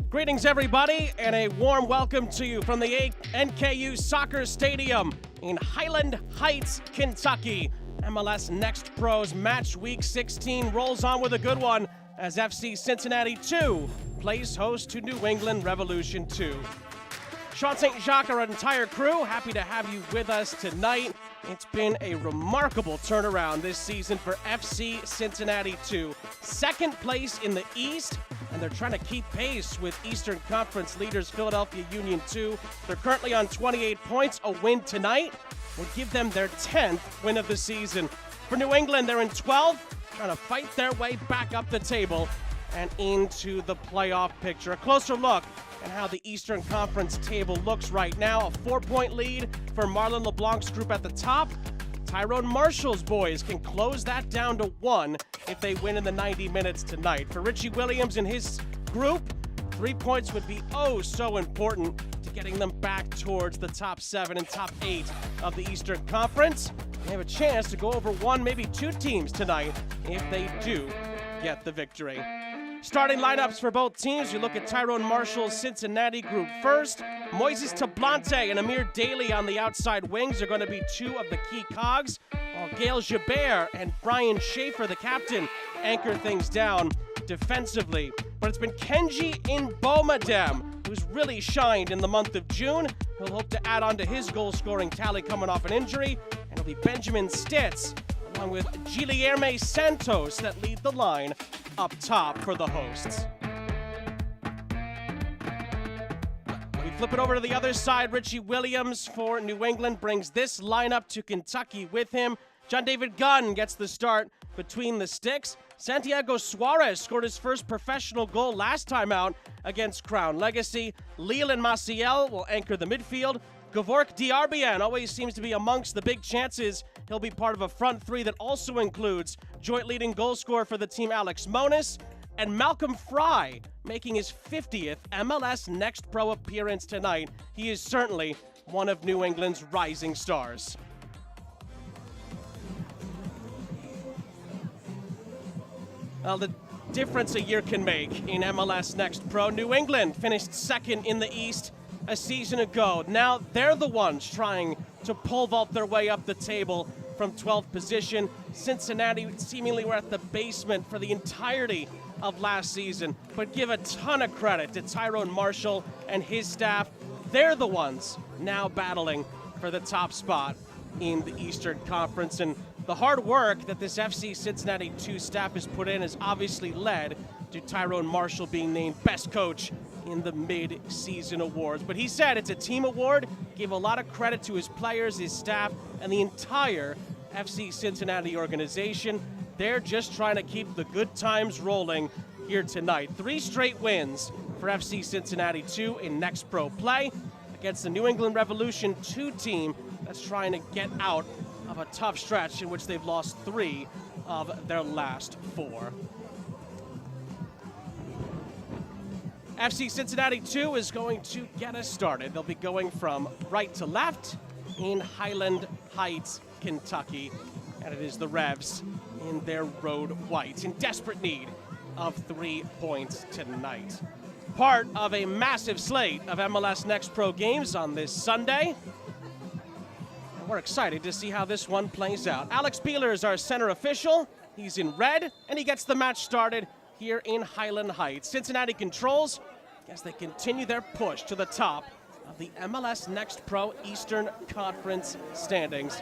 Greetings, everybody, and a warm welcome to you from the NKU Soccer Stadium in Highland Heights, Kentucky. MLS Next Pro's match week 16 rolls on with a good one as FC Cincinnati 2 plays host to New England Revolution 2. Sean St. Jacques, our entire crew, happy to have you with us tonight. It's been a remarkable turnaround this season for FC Cincinnati 2. Second place in the East, and they're trying to keep pace with Eastern Conference leaders Philadelphia Union 2. They're currently on 28 points. A win tonight would give them their 10th win of the season. For New England, they're in 12th, trying to fight their way back up the table and into the playoff picture. A closer look at how the Eastern Conference table looks right now. A 4-point lead for Marlon LeBlanc's group at the top. Tyrone Marshall's boys can close that down to 1 if they win in the 90 minutes tonight. For Richie Williams and his group, 3 points would be oh so important to getting them back towards the top 7 and top 8 of the Eastern Conference. They have a chance to go over 1, maybe 2 teams tonight if they do get the victory. Starting lineups for both teams, you look at Tyrone Marshall's Cincinnati group first. Moises Tablante and Amir Daly on the outside wings are going to be 2 of the key cogs, while Gail Gibert and Brian Schaefer, the captain, anchor things down defensively. But it's been Kenji Nbomadem who's really shined in the month of June. He'll hope to add on to his goal-scoring tally coming off an injury, and it'll be Benjamin Stitz along with Guilherme Santos that lead the line up top for the hosts. We flip it over to the other side. Richie Williams for New England brings this lineup to Kentucky with him. John David Gunn gets the start between the sticks. Santiago Suarez scored his first professional goal last time out against Crown Legacy. Leland Maciel will anchor the midfield. Gavork Diarbian always seems to be amongst the big chances. He'll be part of a front three that also includes joint leading goal scorer for the team Alex Monis, and Malcolm Fry making his 50th MLS Next Pro appearance tonight. He is certainly one of New England's rising stars. Well, the difference a year can make in MLS Next Pro. New England finished second in the East a season ago. Now they're the ones trying to pole vault their way up the table from 12th position. Cincinnati seemingly were at the basement for the entirety of last season, but give a ton of credit to Tyrone Marshall and his staff. They're the ones now battling for the top spot in the Eastern Conference, and the hard work that this FC Cincinnati 2 staff has put in has obviously led to Tyrone Marshall being named best coach in the mid-season awards. But he said it's a team award, gave a lot of credit to his players, his staff, and the entire FC Cincinnati organization. They're just trying to keep the good times rolling here tonight. 3 straight wins for FC Cincinnati 2 in Next Pro play against the New England Revolution 2 team that's trying to get out of a tough stretch in which they've lost 3 of their last 4. FC Cincinnati 2 is going to get us started. They'll be going from right to left in Highland Heights, Kentucky. And it is the Revs in their road whites in desperate need of 3 points tonight. Part of a massive slate of MLS Next Pro games on this Sunday. And we're excited to see how this one plays out. Alex Beeler is our center official. He's in red, and he gets the match started here in Highland Heights. Cincinnati controls as they continue their push to the top of the MLS Next Pro Eastern Conference standings.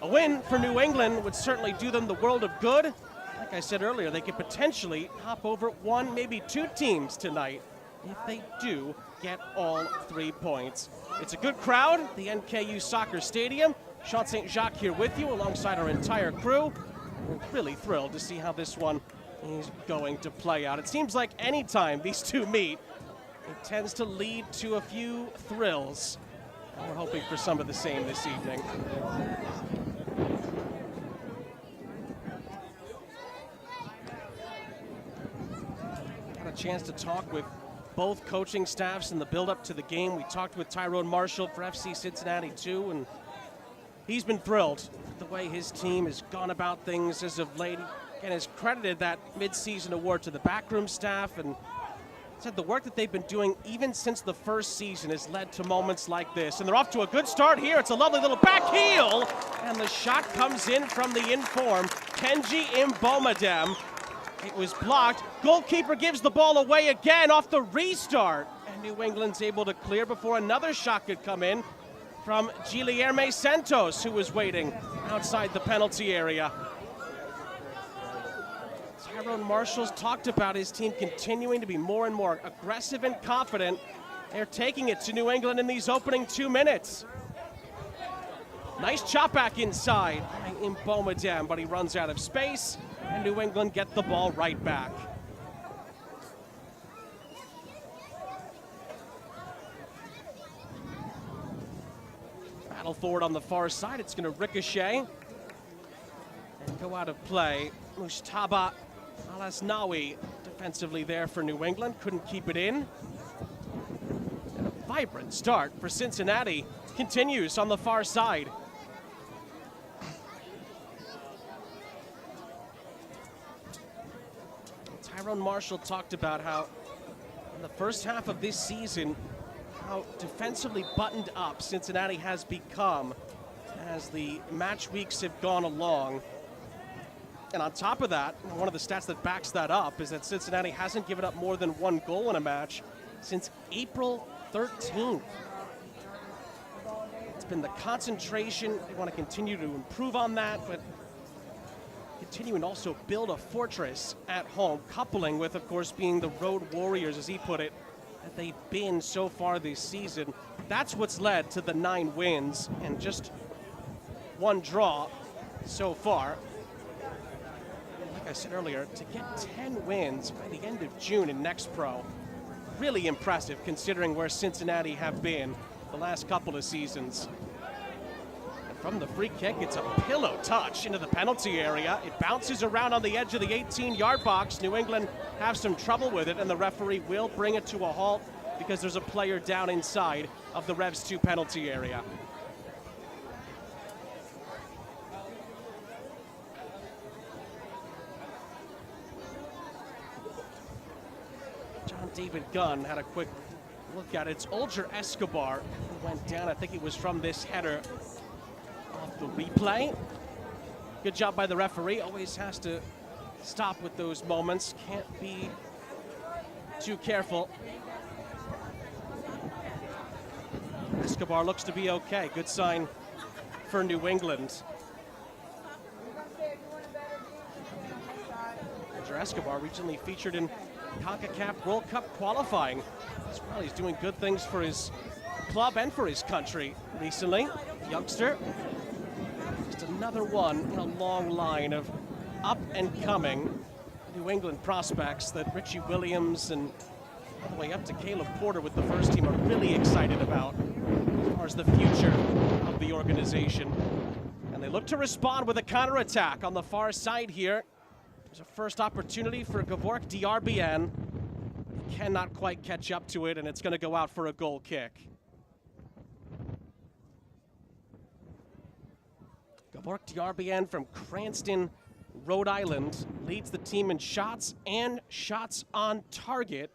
A win for New England would certainly do them the world of good. Like I said earlier, they could potentially hop over 1, maybe 2 teams tonight if they do get all 3 points. It's a good crowd, the NKU Soccer Stadium. Sean St. Jacques here with you alongside our entire crew. We're really thrilled to see how this one is going to play out. It seems like any time these two meet, it tends to lead to a few thrills. And we're hoping for some of the same this evening. Got a chance to talk with both coaching staffs in the build-up to the game. We talked with Tyrone Marshall for FC Cincinnati 2, and he's been thrilled with the way his team has gone about things as of late, and has credited that mid-season award to the backroom staff, and said the work that they've been doing even since the first season has led to moments like this. And they're off to a good start here. It's a lovely little back heel, and the shot comes in from the inform, Kenji Mbomadem. It was blocked. Goalkeeper gives the ball away again off the restart. And New England's able to clear before another shot could come in from Guilherme Santos, who was waiting outside the penalty area. Tyrone Marshall's talked about his team continuing to be more and more aggressive and confident. They're taking it to New England in these opening 2 minutes. Nice chop back inside by Mbomadem, but he runs out of space, and New England get the ball right back. Battle forward on the far side. It's going to ricochet and go out of play. Mujtaba Alasnawi defensively there for New England. Couldn't keep it in. And a vibrant start for Cincinnati continues on the far side. Tyrone Marshall talked about how in the first half of this season, how defensively buttoned up Cincinnati has become as the match weeks have gone along. And on top of that, one of the stats that backs that up is that Cincinnati hasn't given up more than 1 goal in a match since April 13th. It's been the concentration. They want to continue to improve on that, but continue and also build a fortress at home, coupling with, of course, being the road warriors, as he put it, that they've been so far this season. That's what's led to the 9 wins and just 1 draw so far. Like I said earlier, to get 10 wins by the end of June in Next Pro, really impressive considering where Cincinnati have been the last couple of seasons. And from the free kick, it's a pillow touch into the penalty area. It bounces around on the edge of the 18-yard box. New England have some trouble with it, and the referee will bring it to a halt because there's a player down inside of the Revs 2 penalty area. David Gunn had a quick look at it. It's Olger Escobar who went down. I think it was from this header off the replay. Good job by the referee. Always has to stop with those moments. Can't be too careful. Escobar looks to be okay. Good sign for New England. Olger Escobar recently featured in CONCACAF World Cup qualifying as well. He's doing good things for his club and for his country recently. Youngster, just another one in a long line of up and coming New England prospects that Richie Williams and all the way up to Caleb Porter with the first team are really excited about as far as the future of the organization. And they look to respond with a counterattack on the far side here. There's a first opportunity for Gavork Diarbian. He cannot quite catch up to it, and it's going to go out for a goal kick. Gavork Diarbian from Cranston, Rhode Island, leads the team in shots and shots on target.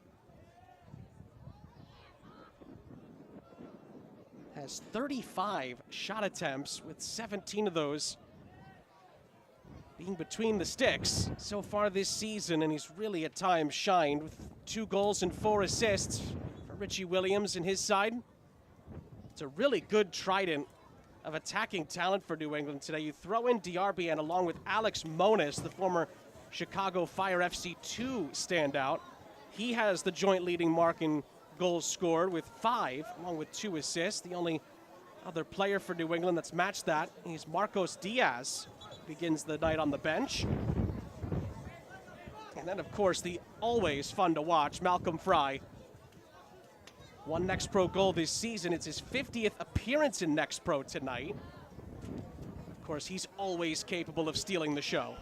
Has 35 shot attempts, with 17 of those being between the sticks so far this season, and he's really at times shined with 2 goals and 4 assists for Richie Williams and his side. It's a really good trident of attacking talent for New England today. You throw in Diarbian along with Alex Monis, the former Chicago Fire FC2 standout. He has the joint leading mark in goals scored with 5, along with 2 assists. The only other player for New England that's matched that is Marcos Diaz. Begins the night on the bench. And then, of course, the always fun to watch, Malcolm Fry. 1 Next Pro goal this season. It's his 50th appearance in Next Pro tonight. Of course, he's always capable of stealing the show.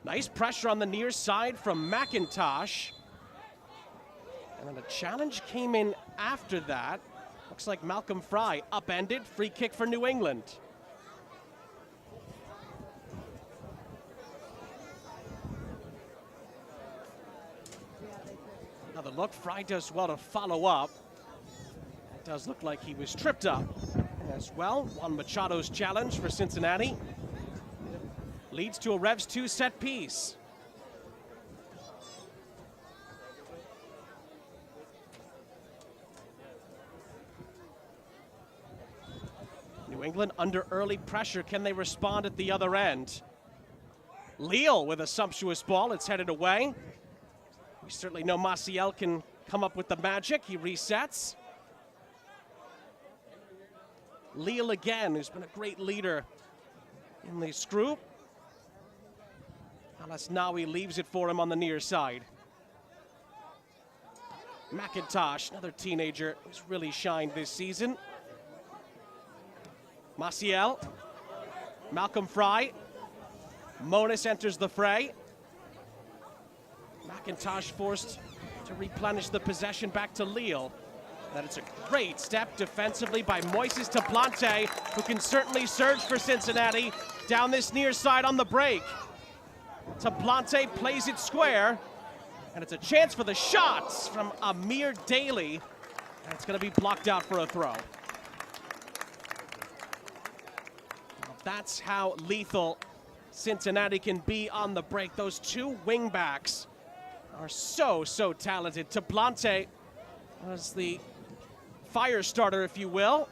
Nice pressure on the near side from McIntosh. And then a challenge came in after that. A Looks like Malcolm Fry upended. Free kick for New England. Another look. Fry does well to follow up. It does look like he was tripped up as well. Juan Machado's challenge for Cincinnati leads to a Revs 2 set piece. New England under early pressure. Can they respond at the other end? Leal with a sumptuous ball. It's headed away. We certainly know Maciel can come up with the magic. He resets. Leal again, who's been a great leader in this group. Alasnawi leaves it for him on the near side. McIntosh, another teenager who's really shined this season. Maciel, Malcolm Fry, Monis enters the fray. McIntosh forced to replenish the possession back to Leal. That is a great step defensively by Moises Tablante, who can certainly surge for Cincinnati down this near side on the break. Tablante plays it square, and it's a chance for the shots from Amir Daly, and it's going to be blocked out for a throw. Well, that's how lethal Cincinnati can be on the break. Those two wingbacks are so talented. Tablante was the fire starter, if you will,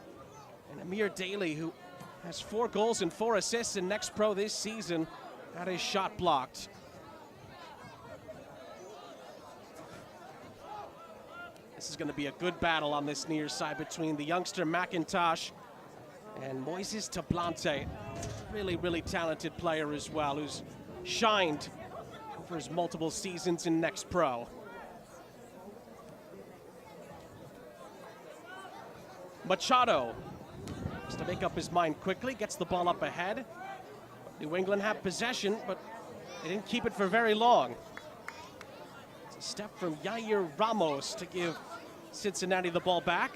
and Amir Daly, who has 4 goals and 4 assists in Next Pro this season, had his shot blocked. This is going to be a good battle on this near side between the youngster McIntosh and Moises Tablante. Really talented player as well, who's shined over his multiple seasons in Next Pro. Machado has to make up his mind quickly, gets the ball up ahead. New England have possession, but they didn't keep it for very long. It's a step from Yair Ramos to give Cincinnati the ball back.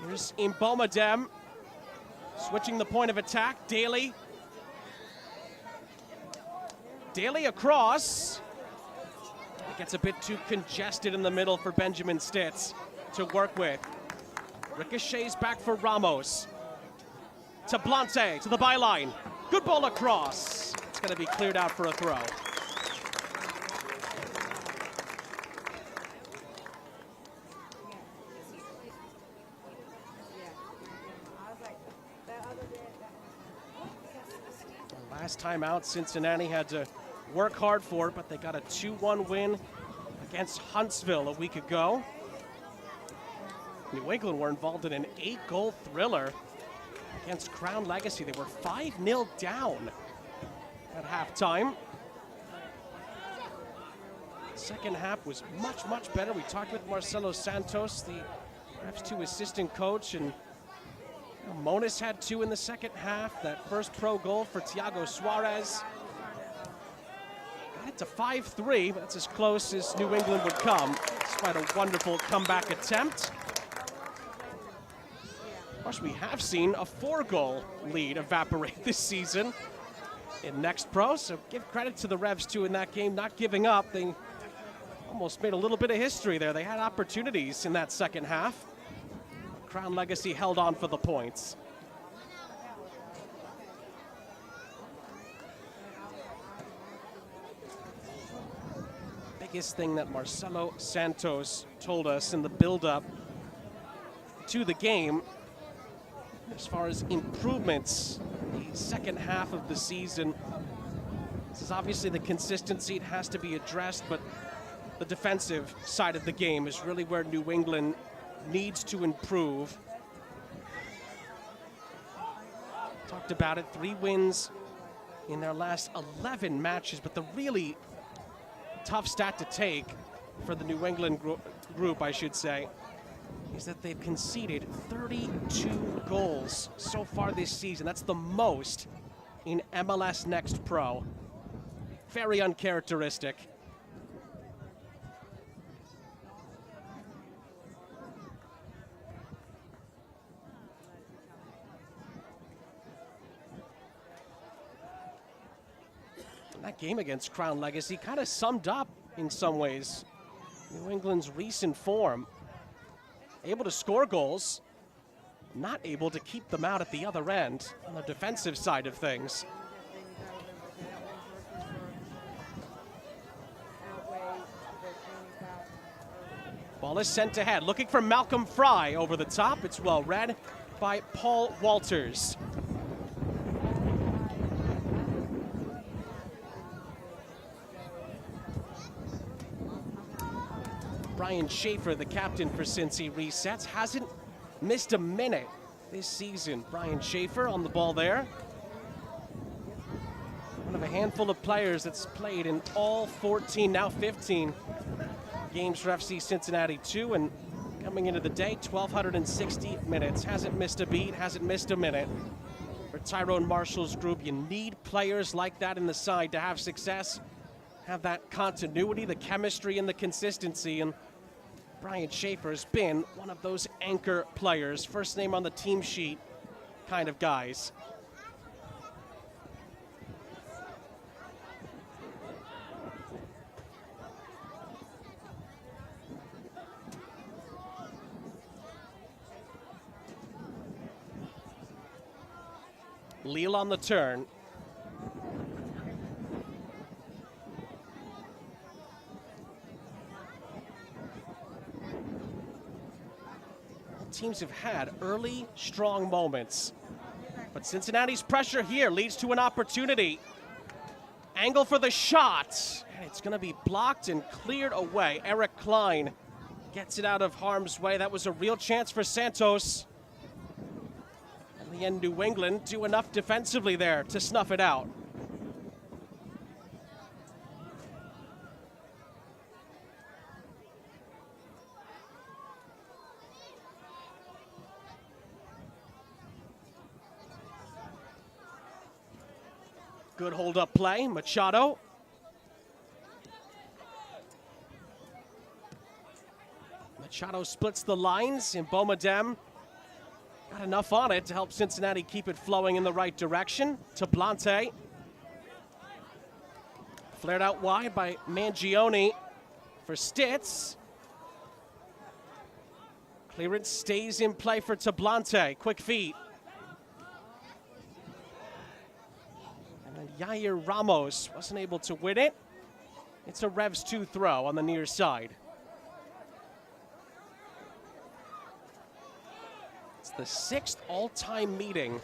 Here's Mbomadem switching the point of attack. Daly across. It gets a bit too congested in the middle for Benjamin Stitz to work with. Ricochets back for Ramos. Tablante to the byline. Good ball across. It's going to be cleared out for a throw. Last time out, Cincinnati had to work hard for it, but they got a 2-1 win against Huntsville a week ago. New England were involved in an 8-goal thriller against Crown Legacy. They were 5-0 down at halftime. Second half was much better. We talked with Marcelo Santos, the Revs 2 assistant coach, and Monis had 2 in the second half. That first pro goal for Thiago Suarez. Got it to 5-3, but that's as close as New England would come, despite a wonderful comeback attempt. Of course, we have seen a 4-goal lead evaporate this season in Next Pro, so give credit to the Revs too in that game, not giving up. They almost made a little bit of history there. They had opportunities in that second half. Crown Legacy held on for the points. Biggest thing that Marcelo Santos told us in the build-up to the game, as far as improvements in the second half of the season, this is obviously the consistency. It has to be addressed, but the defensive side of the game is really where New England needs to improve. Talked about it, 3 wins in their last 11 matches, but the really tough stat to take for the New England group, I should say, is that they've conceded 32 goals so far this season. That's the most in MLS Next Pro. Very uncharacteristic. That game against Crown Legacy kind of summed up, in some ways, New England's recent form. Able to score goals, not able to keep them out at the other end on the defensive side of things. Ball is sent ahead, looking for Malcolm Fry over the top. It's well read by Paul Walters. Brian Schaefer, the captain for Cincy, resets. Hasn't missed a minute this season. Brian Schaefer on the ball there. One of a handful of players that's played in all 14, now 15 games for FC Cincinnati 2, and coming into the day, 1,260 minutes. Hasn't missed a beat, hasn't missed a minute. For Tyrone Marshall's group, you need players like that in the side to have success, have that continuity, the chemistry, and the consistency. And Brian Schaefer has been one of those anchor players, first name on the team sheet kind of guys. Lille on the turn. Teams have had early, strong moments. But Cincinnati's pressure here leads to an opportunity. Angle for the shot. And it's going to be blocked and cleared away. Eric Klein gets it out of harm's way. That was a real chance for Santos. In the end, New England do enough defensively there to snuff it out. Good hold-up play, Machado. Machado splits the lines, and Bomadem got enough on it to help Cincinnati keep it flowing in the right direction. Tablante. Flared out wide by Mangione for Stitz. Clearance stays in play for Tablante. Quick feet. Yair Ramos wasn't able to win it. It's a Revs 2 throw on the near side. It's the 6th all-time meeting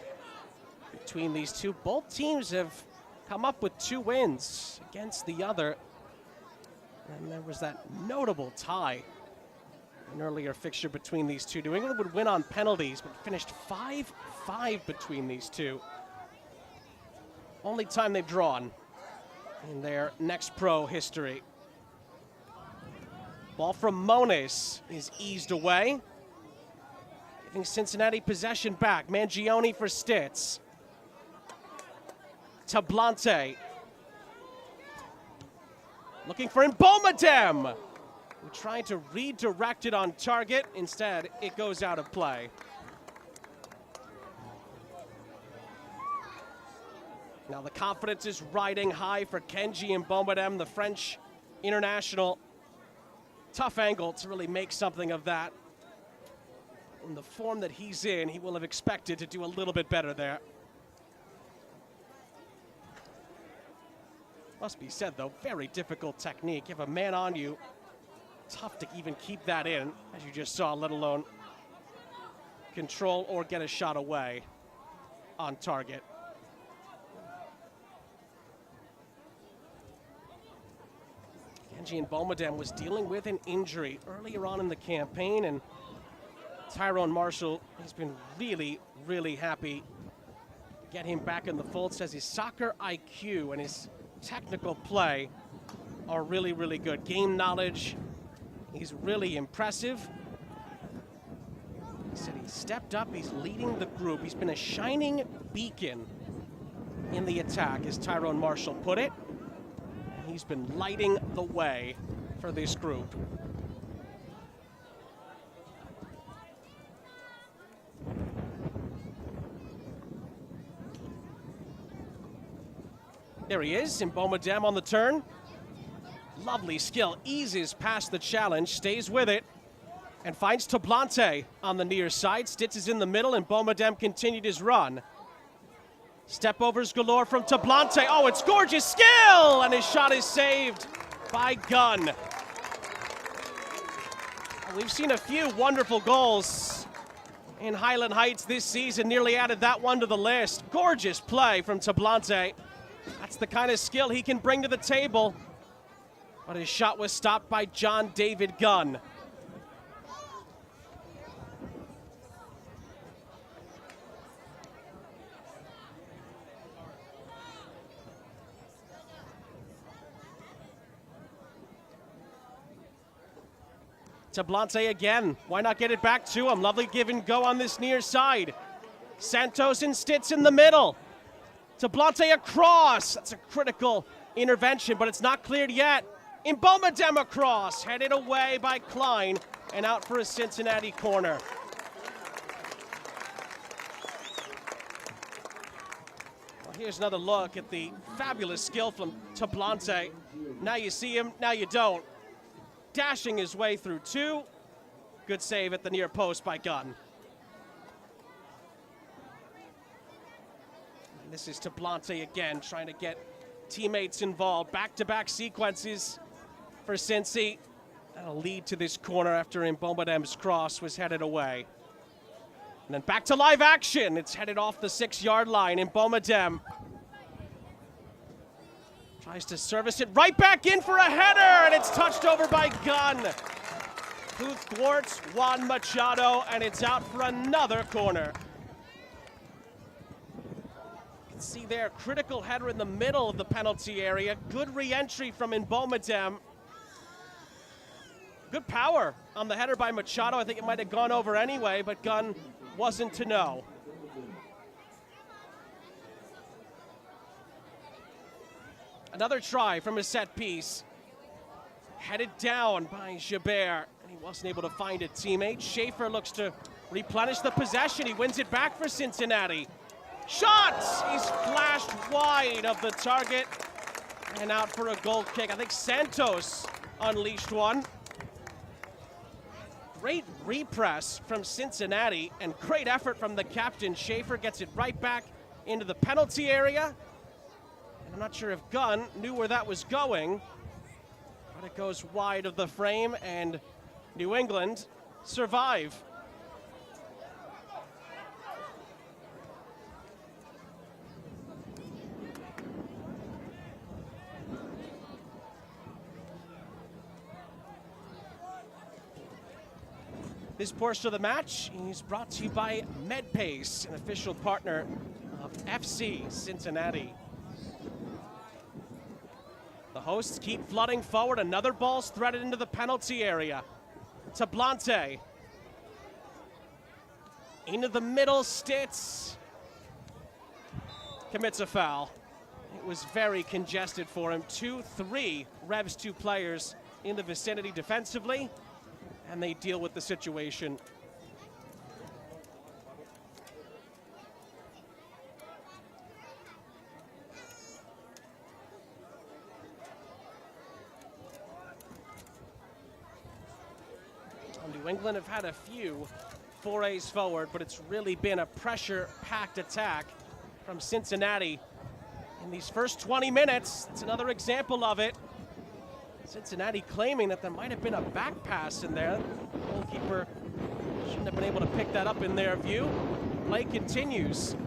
between these two. Both teams have come up with 2 wins against the other. And there was that notable tie, an earlier fixture between these two. New England would win on penalties, but finished 5-5 between these two. Only time they've drawn in their next pro history. Ball from Moniz is eased away, giving Cincinnati possession back. Mangione for Stitz. Tablante. Looking for Bomadem, who tried to redirect it on target. Instead, it goes out of play. Now the confidence is riding high for Kenji Bomadem, the French international. Tough angle to really make something of that. In the form that he's in, he will have expected to do a little bit better there. Must be said, though, very difficult technique. You have a man on you. Tough to even keep that in, as you just saw, let alone control or get a shot away on target. Kenji Bomadem was dealing with an injury earlier on in the campaign, and Tyrone Marshall has been really, really happy to get him back in the fold. Says his soccer IQ and his technical play are really, really good. Game knowledge, he's really impressive. He said he stepped up, he's leading the group. He's been a shining beacon in the attack, as Tyrone Marshall put it. He's been lighting the way for this group. There he is, Mbomodem on the turn. Lovely skill, eases past the challenge, stays with it, and finds Tablante on the near side. Stitz is in the middle, and Mbomodem continued his run. Stepovers galore from Tablante. Oh, it's gorgeous skill, and his shot is saved by Gunn. We've seen a few wonderful goals in Highland Heights this season, nearly added that one to the list. Gorgeous play from Tablante. That's the kind of skill he can bring to the table. But his shot was stopped by John David Gunn. Tablante again. Why not get it back to him? Lovely give and go on this near side. Santos and Stitz in the middle. Tablante across. That's a critical intervention, but it's not cleared yet. Mbomodem across. Headed away by Klein and out for a Cincinnati corner. Well, here's another look at the fabulous skill from Tablante. Now you see him, now you don't. Dashing his way through two. Good save at the near post by Gunn. And this is Tablante again, trying to get teammates involved. Back-to-back sequences for Cincy. That'll lead to this corner after Mbomodem's cross was headed away. And then back to live action. It's headed off the 6-yard line. Mbomodem tries to service it right back in for a header, and it's touched over by Gunn, who thwarts Juan Machado, and it's out for another corner. You can see there, critical header in the middle of the penalty area. Good re-entry from Mbomodem. Good power on the header by Machado. I think it might have gone over anyway, but Gunn wasn't to know. Another try from a set piece. Headed down by Gibert, and he wasn't able to find a teammate. Schaefer looks to replenish the possession. He wins it back for Cincinnati. Shot! He's flashed wide of the target and out for a goal kick. I think Santos unleashed one. Great repress from Cincinnati and great effort from the captain. Schaefer gets it right back into the penalty area. I'm not sure if Gunn knew where that was going, but it goes wide of the frame, and New England survive. This portion of the match is brought to you by MedPace, an official partner of FC Cincinnati. The hosts keep flooding forward. Another ball's threaded into the penalty area. Tablante. Into the middle, Stitz. Commits a foul. It was very congested for him. 2-3 revs two players in the vicinity defensively, and they deal with the situation. New England have had a few forays forward, but it's really been a pressure-packed attack from Cincinnati in these first 20 minutes. It's another example of it. Cincinnati claiming that there might have been a back pass in there. The goalkeeper shouldn't have been able to pick that up in their view. Play continues.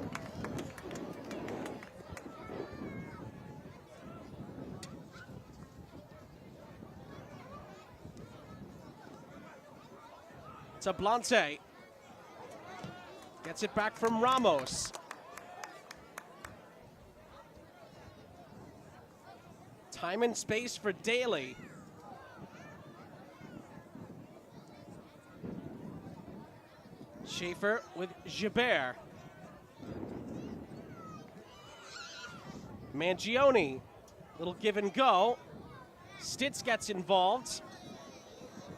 Tablante gets it back from Ramos. Time and space for Daly. Schaefer with Gibert. Mangione, little give and go. Stitz gets involved.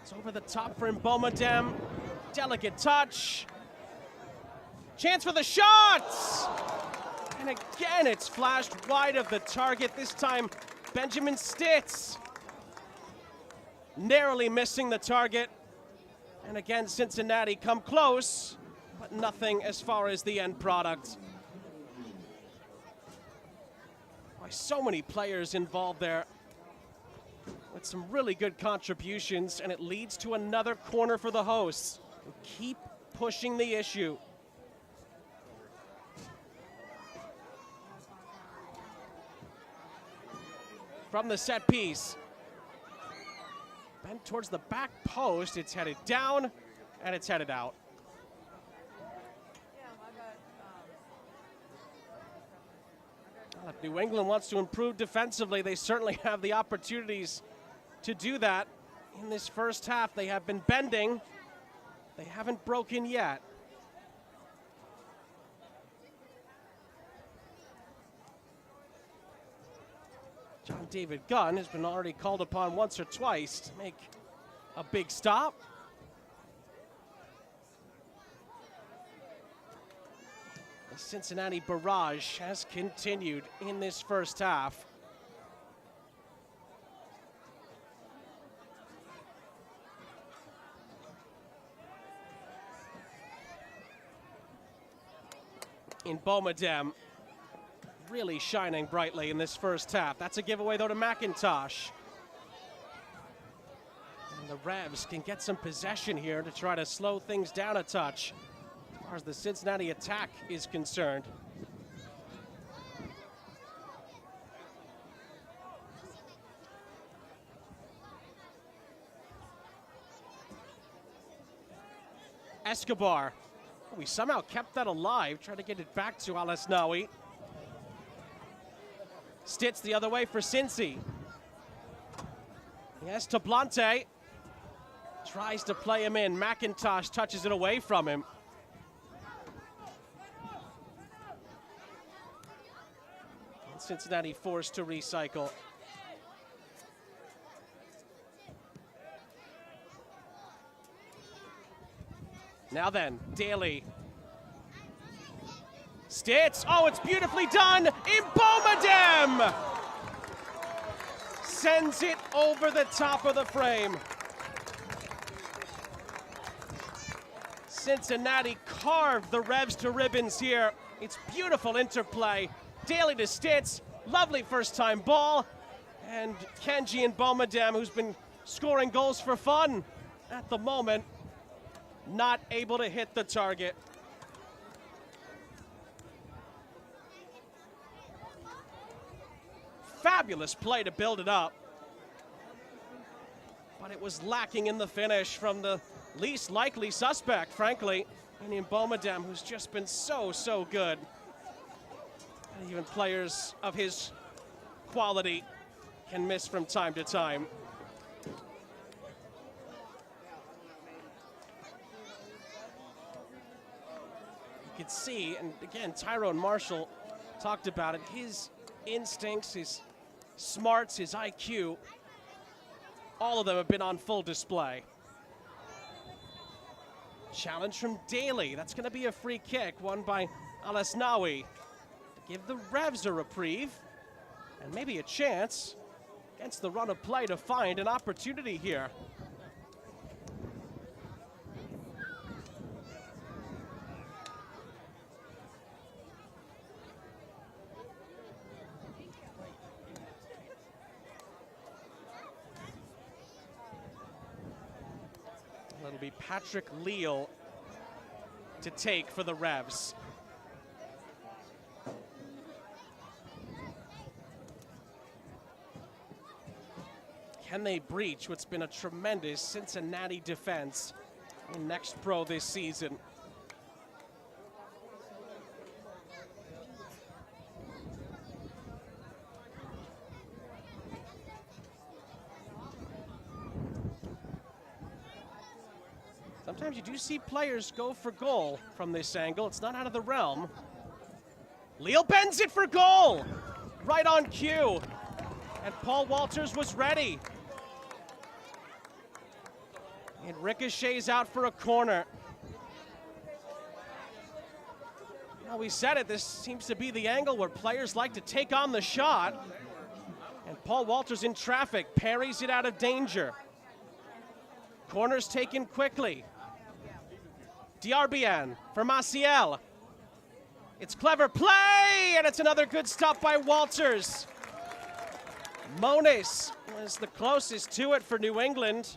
It's over the top for Mbomodem. Delicate touch. Chance for the shot! And And again, it's flashed wide of the target. This time, Benjamin Stitz narrowly missing the target. And again, Cincinnati come close, but nothing as far as the end product. Why, so many players involved there with some really good contributions, and it leads to another corner for the hosts, who keep pushing the issue. From the set piece. Bent towards the back post. It's headed down, and it's headed out. Well, if New England wants to improve defensively, they certainly have the opportunities to do that. In this first half, they have been bending. They haven't broken yet. John David Gunn has been already called upon once or twice to make a big stop. The Cincinnati barrage has continued in this first half. In Bomadem, really shining brightly in this first half. That's a giveaway, though, to McIntosh. And the Revs can get some possession here to try to slow things down a touch as far as the Cincinnati attack is concerned. Escobar. We somehow kept that alive, trying to get it back to Alasnawi. Stitz the other way for Cincy. Yes, to Blante. Tries to play him in. McIntosh touches it away from him. And Cincinnati forced to recycle. Now then, Daly. Stitz, oh, it's beautifully done. Ibomadem sends it over the top of the frame. Cincinnati carved the Revs to ribbons here. It's beautiful interplay. Daly to Stitz, lovely first time ball. And Kenji Ibomadem, who's been scoring goals for fun at the moment, not able to hit the target. Fabulous play to build it up. But it was lacking in the finish from the least likely suspect, frankly, in Ibomadem, who's just been so good. And even players of his quality can miss from time to time. You can see, and again, Tyrone Marshall talked about it, his instincts, his smarts, his IQ, all of them have been on full display. Challenge from Daly. That's going to be a free kick, won by Alasnawi, to give the Revs a reprieve and maybe a chance against the run of play to find an opportunity here. It'll be Patrick Leal to take for the Revs. Can they breach what's been a tremendous Cincinnati defense in Next Pro this season? Sometimes you do see players go for goal from this angle. It's not out of the realm. Leal bends it for goal. Right on cue. And Paul Walters was ready. It ricochets out for a corner. Well, we said it, this seems to be the angle where players like to take on the shot. And Paul Walters in traffic, parries it out of danger. Corners taken quickly. Diarbian for Maciel. It's clever play, and it's another good stop by Walters. Moniz was the closest to it for New England.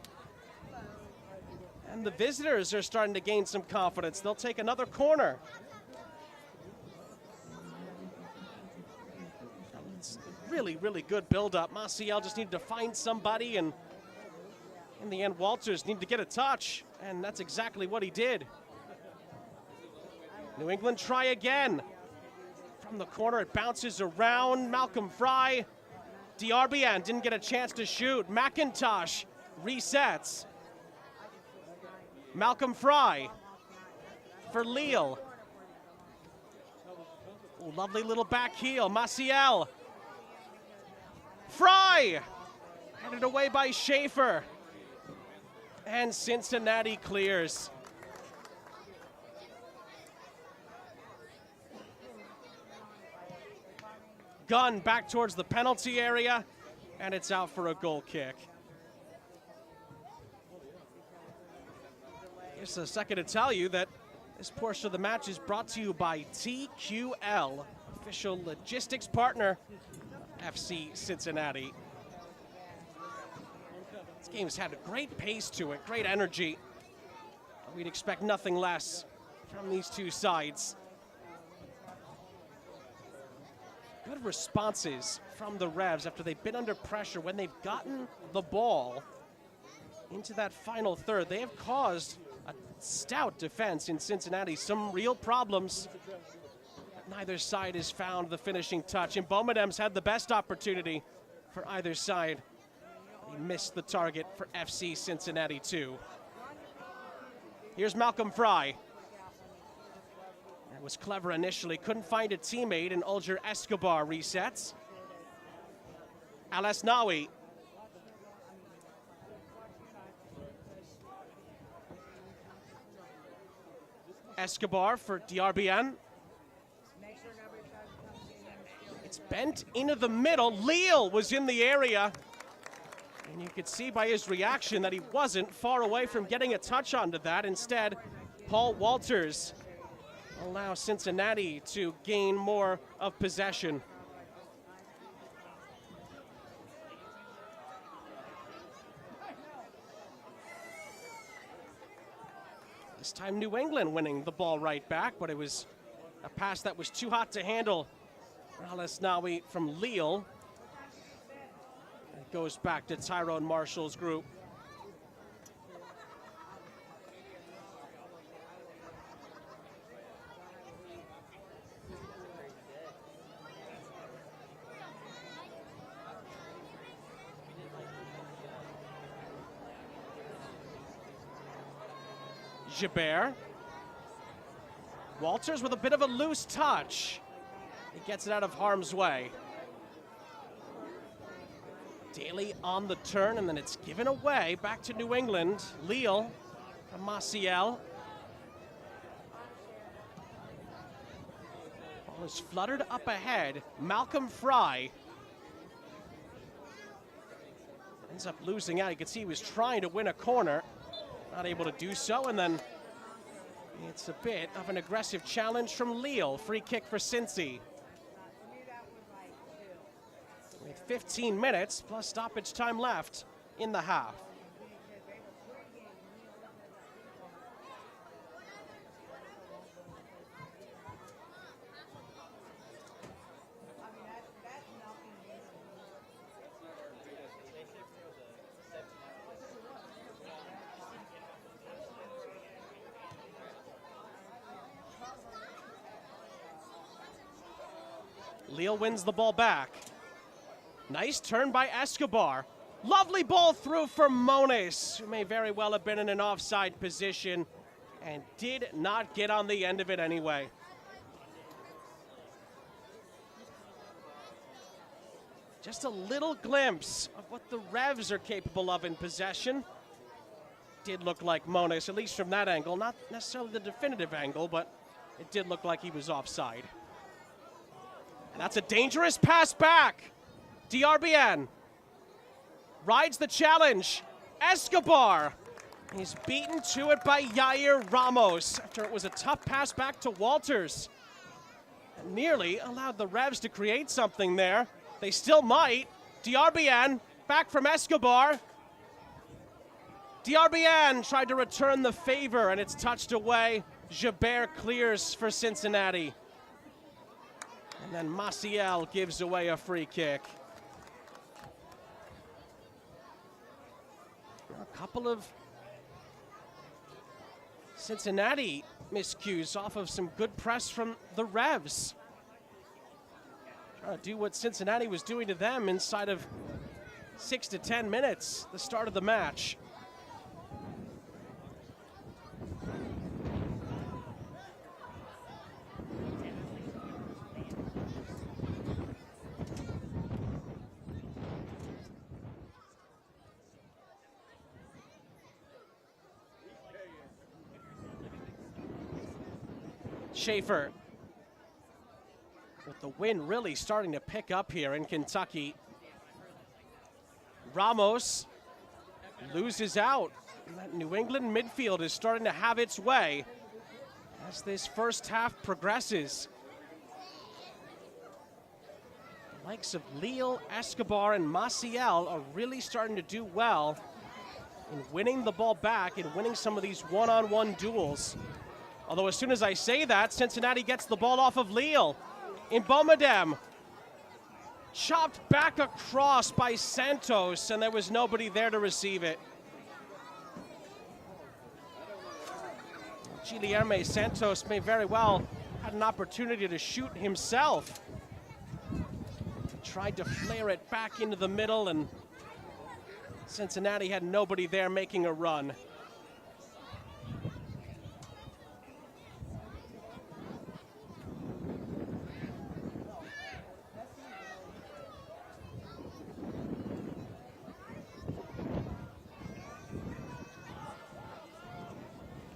And the visitors are starting to gain some confidence. They'll take another corner. It's really, really good build-up. Maciel just needed to find somebody, and in the end, Walters needed to get a touch, and that's exactly what he did. New England try again. From the corner, it bounces around. Malcolm Fry. Diarbian didn't get a chance to shoot. McIntosh resets. Malcolm Fry for Lille. Ooh, lovely little back heel. Maciel. Fry. Headed away by Schaefer. And Cincinnati clears. Gunn back towards the penalty area, and it's out for a goal kick. Just a second to tell you that this portion of the match is brought to you by TQL, official logistics partner, FC Cincinnati. This game's had a great pace to it, great energy. We'd expect nothing less from these two sides. Good responses from the Revs after they've been under pressure when they've gotten the ball into that final third. They have caused a stout defense in Cincinnati, some real problems. Neither side has found the finishing touch, and Boumedienne's had the best opportunity for either side. He missed the target for FC Cincinnati too. Here's Malcolm Fry. Was clever initially, couldn't find a teammate, and Ulger Escobar resets. Alasnawi. Escobar for Diarbian. It's bent into the middle. Lille was in the area. And you could see by his reaction that he wasn't far away from getting a touch onto that. Instead, Paul Walters allow Cincinnati to gain more of possession. This time New England winning the ball right back, but it was a pass that was too hot to handle. Alasnawi from Lille. It goes back to Tyrone Marshall's group. Gibert. Walters with a bit of a loose touch. He gets it out of harm's way. Daly on the turn, and then it's given away back to New England. Lille from Maciel. Ball is fluttered up ahead. Malcolm Fry ends up losing out. You can see he was trying to win a corner. Not able to do so, and then it's a bit of an aggressive challenge from Lille. Free kick for Cincy. With 15 minutes plus stoppage time left in the half. Lille wins the ball back. Nice turn by Escobar. Lovely ball through for Moniz, who may very well have been in an offside position and did not get on the end of it anyway. Just a little glimpse of what the Revs are capable of in possession. Did look like Moniz, at least from that angle. Not necessarily the definitive angle, but It did look like he was offside. And that's a dangerous pass back. DRBN rides the challenge. Escobar. He's beaten to it by Yair Ramos after it was a tough pass back to Walters. And nearly allowed the Revs to create something there. They still might. DRBN back from Escobar. DRBN tried to return the favor and it's touched away. Jabert clears for Cincinnati. And then Maciel gives away a free kick. A couple of Cincinnati miscues off of some good press from the Revs. Trying to do what Cincinnati was doing to them inside of 6 to 10 minutes, the start of the match. Schaefer, with the wind really starting to pick up here in Kentucky. Ramos loses out. That New England midfield is starting to have its way as this first half progresses. The likes of Lille, Escobar, and Maciel are really starting to do well in winning the ball back and winning some of these one-on-one duels. Although as soon as I say that, Cincinnati gets the ball off of Lille. In Bomadem, chopped back across by Santos, and there was nobody there to receive it. Guilherme Santos may very well had an opportunity to shoot himself. Tried to flare it back into the middle, and Cincinnati had nobody there making a run.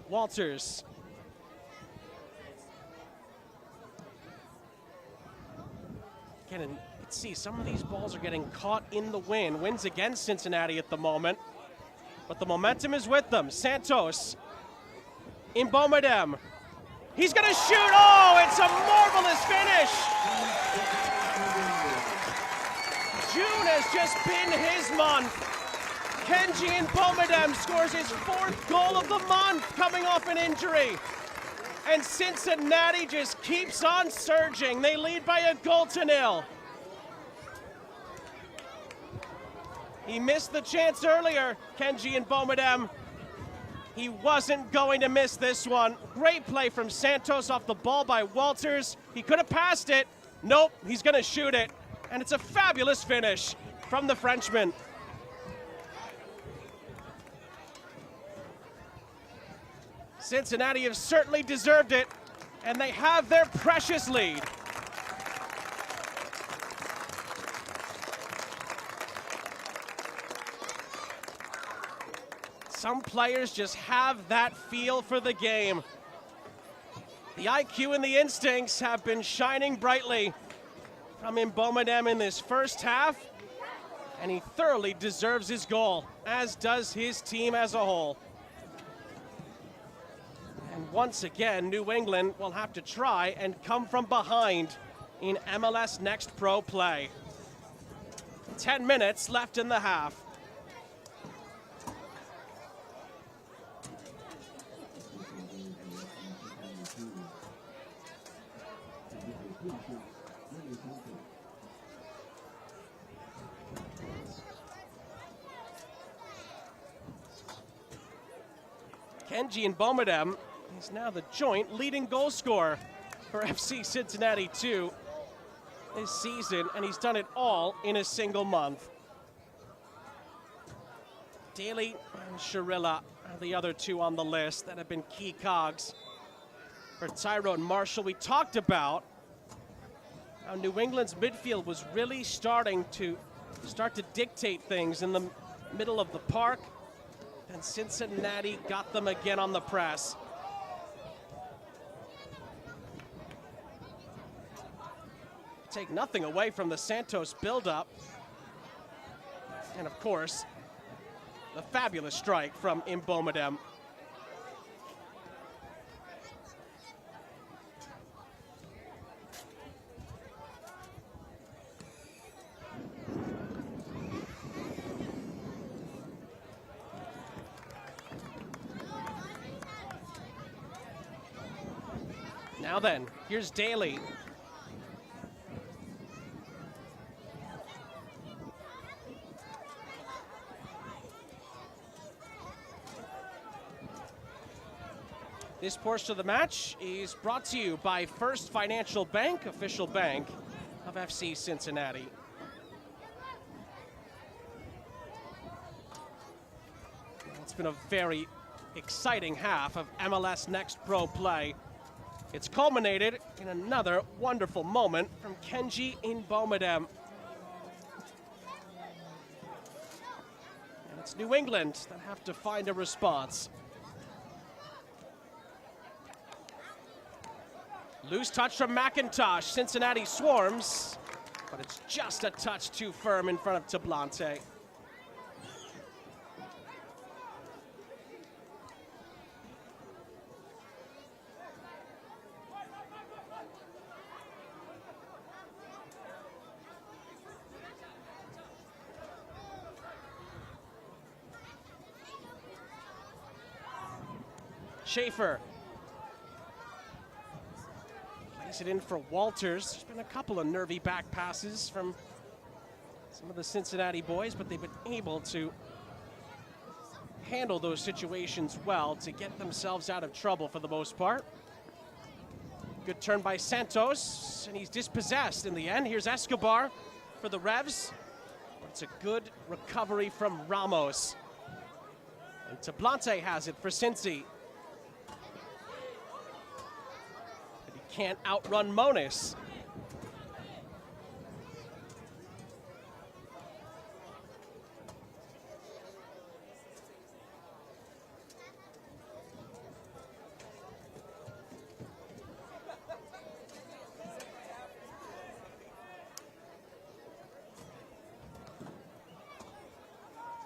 Walters. Again, and you can see some of these balls are getting caught in the wind. Wind's against Cincinnati at the moment, but the momentum is with them. Santos in Bomadem. He's gonna shoot. Oh, it's a marvelous finish. June has just been his month. Kenji Bomadem scores his 4th goal of the month coming off an injury. And Cincinnati just keeps on surging. They lead by a 1-0. He missed the chance earlier, Kenji Bomadem. He wasn't going to miss this one. Great play from Santos off the ball by Walters. He could have passed it. Nope, he's gonna shoot it. And it's a fabulous finish from the Frenchman. Cincinnati have certainly deserved it, and they have their precious lead. Some players just have that feel for the game. The IQ and the instincts have been shining brightly from Bomadem in this first half, and he thoroughly deserves his goal, as does his team as a whole. And once again, New England will have to try and come from behind in MLS Next Pro play. 10 minutes left in the half. Kenji Bomadem is now the joint leading goal scorer for FC Cincinnati 2 this season, and he's done it all in a single month. Daly and Sharilla are the other two on the list that have been key cogs for Tyrone Marshall. We talked about how New England's midfield was really starting to dictate things in the middle of the park, and Cincinnati got them again on the press. take nothing away from the Santos buildup. And of course, the fabulous strike from Mbomodem. Now then, here's Daly. This portion of the match is brought to you by First Financial Bank, official bank of FC Cincinnati. It's been a very exciting half of MLS Next Pro play. It's culminated in another wonderful moment from Kenji Mbomodem. And it's New England that have to find a response. Loose touch from McIntosh. Cincinnati swarms, but it's just a touch too firm in front of Tablante. Schaefer plays it in for Walters. There's been a couple of nervy back passes from some of the Cincinnati boys, but they've been able to handle those situations well to get themselves out of trouble for the most part. Good turn by Santos, and he's dispossessed in the end. Here's Escobar for the Revs. It's a good recovery from Ramos. And Tablante has it for Cincy. Can't outrun Monis.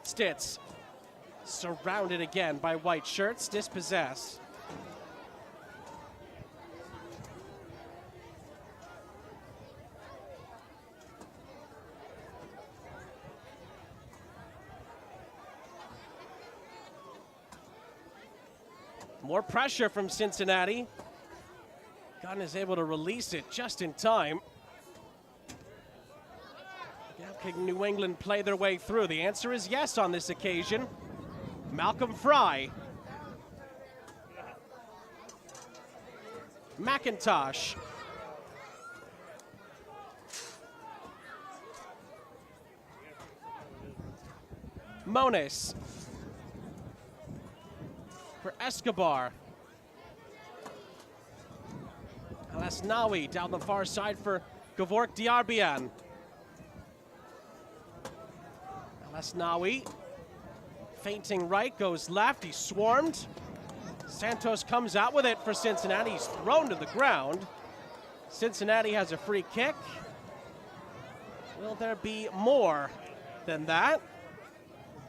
Stitz surrounded again by white shirts, dispossessed. More pressure from Cincinnati. Gunn is able to release it just in time. Now can New England play their way through? The answer is yes on this occasion. Malcolm Fry. McIntosh. Monis. For Escobar. Alasnawi down the far side for Gavork Diarbian. Alasnawi feinting right, goes left, he's swarmed. Santos comes out with it for Cincinnati, he's thrown to the ground. Cincinnati has a free kick. Will there be more than that?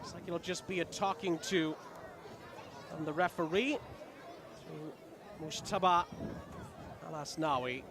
Looks like it'll just be a talking to from the referee, Mushtaba Alasnawi.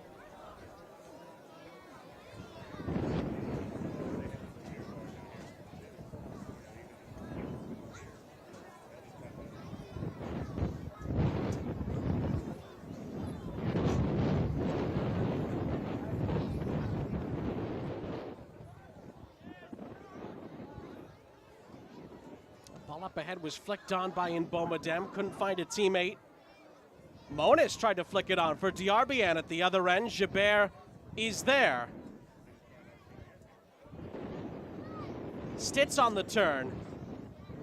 Ball up ahead was flicked on by Mbomodem, couldn't find a teammate. Monis tried to flick it on for Diarbian at the other end. Gibert is there. Stitz on the turn.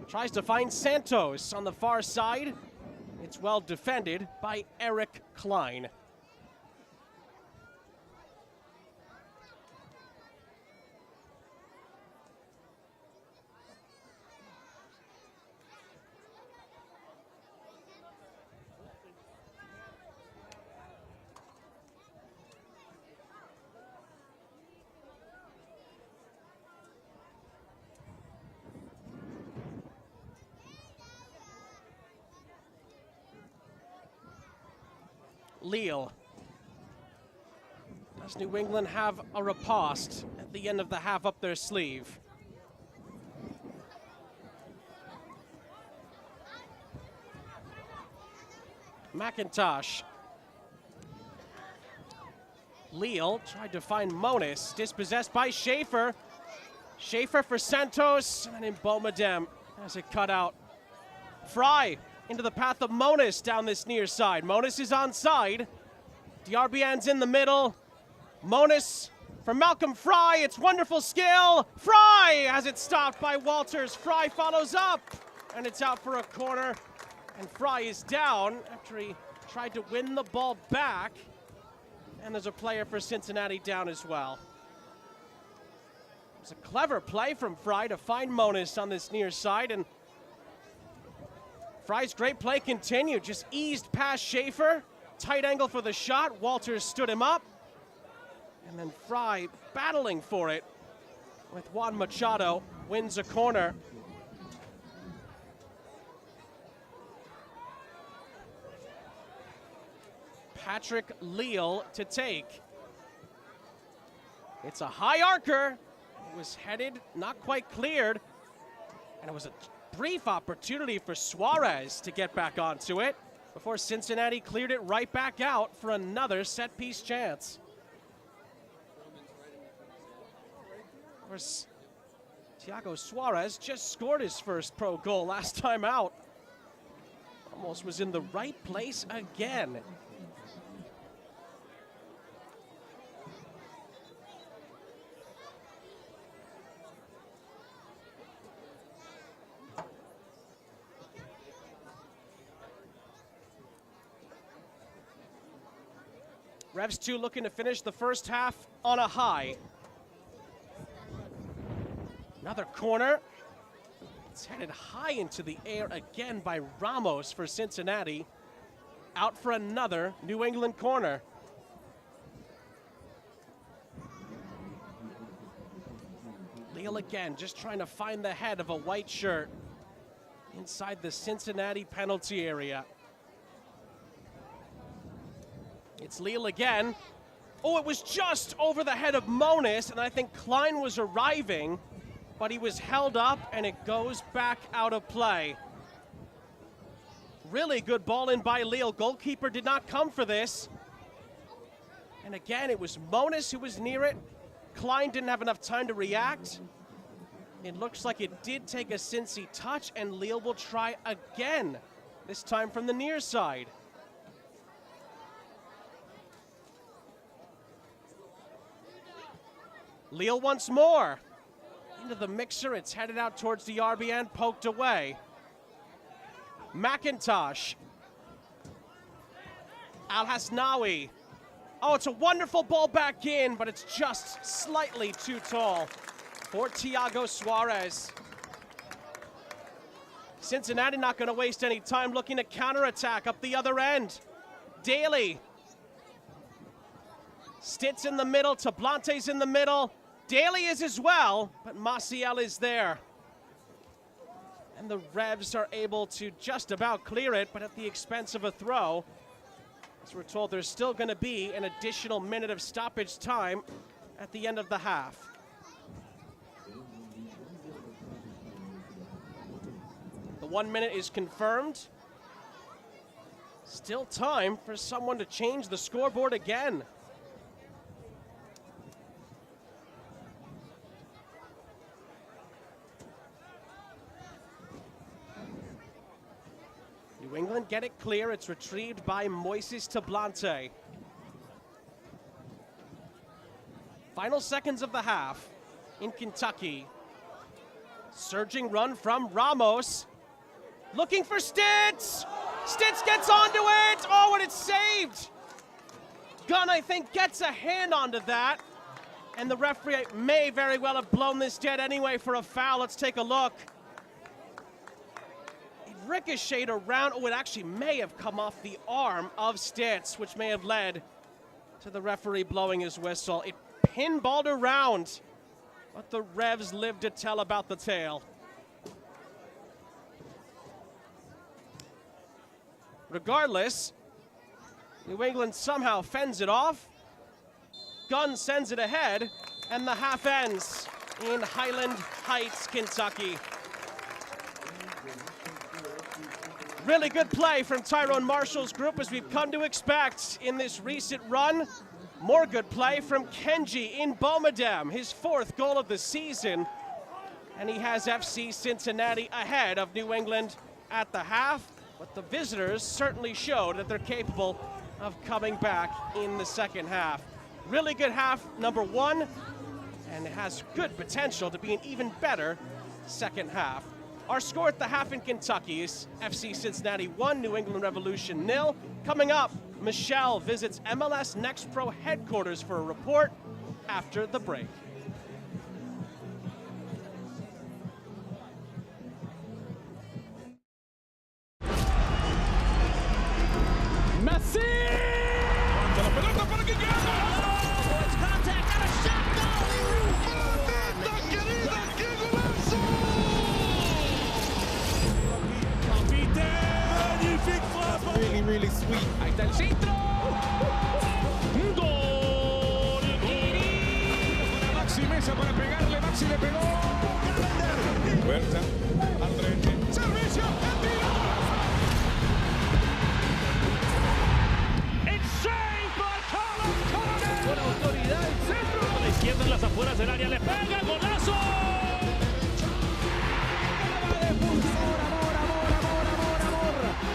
Tries to find Santos on the far side. It's well defended by Eric Klein. Leal. Does New England have a riposte at the end of the half up their sleeve? McIntosh. Leal tried to find Monis, dispossessed by Schaefer. Schaefer for Santos, and then Bomadem has it cut out. Fry into the path of Monis down this near side. Monis is onside. DRBN's in the middle. Monis for Malcolm Fry. It's wonderful skill. Fry has it stopped by Walters. Fry follows up, and it's out for a corner. And Fry is down after he tried to win the ball back. And there's a player for Cincinnati down as well. It's a clever play from Fry to find Monis on this near side, and Fry's great play continued. Just eased past Schaefer. Tight angle for the shot. Walters stood him up. And then Fry battling for it with Juan Machado. Wins a corner. Patrick Leal to take. It's a high arcer. It was headed, not quite cleared. And it was a brief opportunity for Suarez to get back onto it before Cincinnati cleared it right back out for another set piece chance. Of course, Thiago Suarez just scored his first pro goal last time out. Almost was in the right place again. Revs 2 looking to finish the first half on a high. Another corner. It's headed high into the air again by Ramos for Cincinnati. Out for another New England corner. Leal again, just trying to find the head of a white shirt inside the Cincinnati penalty area. It's Leal again. Oh, it was just over the head of Monis, and I think Klein was arriving, but he was held up, and it goes back out of play. Really good ball in by Leal. Goalkeeper did not come for this. And again, it was Monis who was near it. Klein didn't have enough time to react. It looks like it did take a Cincy touch, and Leal will try again, this time from the near side. Leal once more. Into the mixer, it's headed out towards the RBN, poked away. McIntosh. Al-Hasnawi. Oh, it's a wonderful ball back in, but it's just slightly too tall for Thiago Suarez. Cincinnati not going to waste any time looking to counterattack up the other end. Daly. Stitz in the middle, Tablante's in the middle. Daly is as well, but Maciel is there. And the Revs are able to just about clear it, but at the expense of a throw. As we're told, there's still going to be an additional minute of stoppage time at the end of the half. The 1 minute is confirmed. Still time for someone to change the scoreboard again. New England get it clear. It's retrieved by Moises Tablante. Final seconds of the half in Kentucky. Surging run from Ramos. Looking for Stitz. Stitz gets onto it. Oh, and it's saved. Gunn, I think, gets a hand onto that. And the referee may very well have blown this dead anyway for a foul. Let's take a look. Ricocheted around. Oh, it actually may have come off the arm of Stitz, which may have led to the referee blowing his whistle. It pinballed around, but the Revs lived to tell about the tale. Regardless, New England somehow fends it off. Gunn sends it ahead, and the half ends in Highland Heights, Kentucky. Really good play from Tyrone Marshall's group, as we've come to expect in this recent run. More good play from Kenji in Bomadem, his 4th goal of the season. And he has FC Cincinnati ahead of New England at the half. But the visitors certainly showed that they're capable of coming back in the second half. Really good half number 1, and it has good potential to be an even better second half. Our score at the half in Kentucky is FC Cincinnati 1, New England Revolution 0. Coming up, Michelle visits MLS Next Pro headquarters for a report after the break. Messi! La pelota para que it's contact and a shot goal! ¡Mamita querida, qué golazo! Magnifique frappe! Really sweet. Ahí está el centro. ¡Gol! Para Maxi Mesa para pegarle. Maxi le pegó. Huerta al frente. Servicio. El tiro. Con autoridad el centro. A la izquierda en las afueras del área le pega, golazo.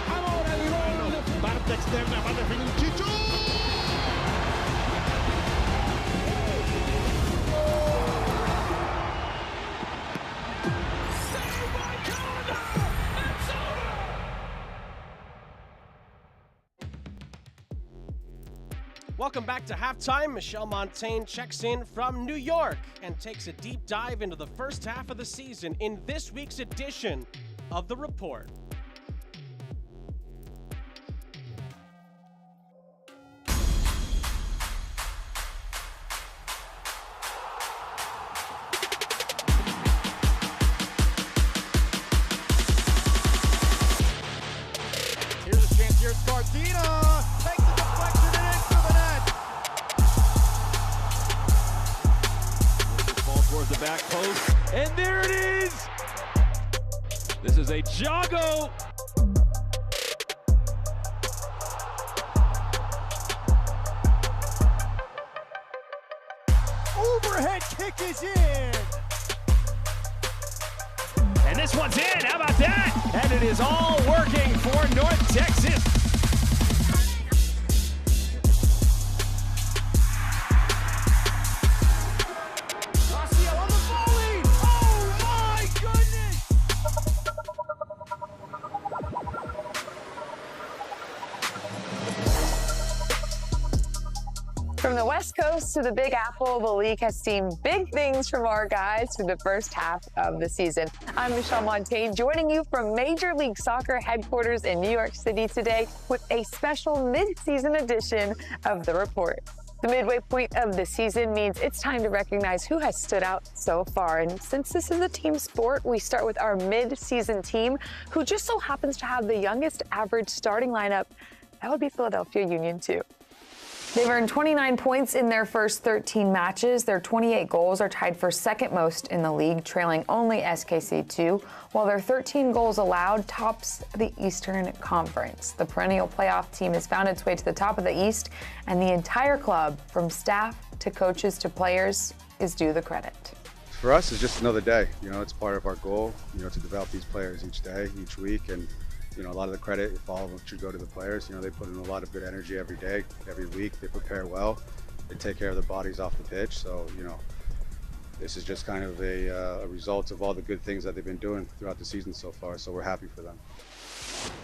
Amor al gol. Parte externa va a definir Chicho. Welcome back to halftime. Michelle Montaigne checks in from New York and takes a deep dive into the first half of the season in this week's edition of The Report. Here's a chance here, Scardina. Towards the back post, and there it is! This is a Jago! Overhead kick is in! And this one's in, how about that? And it is all working for North Texas. From the West Coast to the Big Apple, the league has seen big things from our guys through the first half of the season. I'm Michelle Montaigne, joining you from Major League Soccer headquarters in New York City today with a special mid-season edition of The Report. The midway point of the season means it's time to recognize who has stood out so far. And since this is a team sport, we start with our mid-season team, who just so happens to have the youngest average starting lineup. That would be Philadelphia Union, too. They've earned 29 points in their first 13 matches. Their 28 goals are tied for second most in the league, trailing only SKC 2, while their 13 goals allowed tops the Eastern Conference. The perennial playoff team has found its way to the top of the East, and the entire club, from staff to coaches to players, is due the credit. For us, it's just another day. It's part of our goal, to develop these players each day, each week, and a lot of the credit, if all of them, should go to the players. They put in a lot of good energy every day, every week. They prepare well. They take care of their bodies off the pitch. So, this is just kind of a result of all the good things that they've been doing throughout the season so far. So we're happy for them.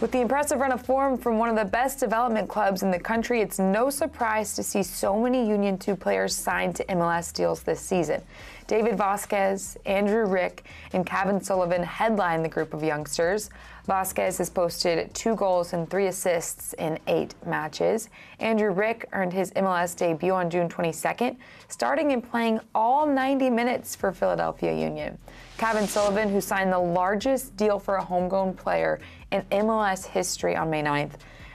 With the impressive run of form from one of the best development clubs in the country, it's no surprise to see so many Union 2 players signed to MLS deals this season. David Vasquez, Andrew Rick, and Kevin Sullivan headline the group of youngsters. Vasquez has posted 2 goals and 3 assists in 8 matches. Andrew Rick earned his MLS debut on June 22nd, starting and playing all 90 minutes for Philadelphia Union. Kevin Sullivan, who signed the largest deal for a homegrown player in MLS history on May 9th,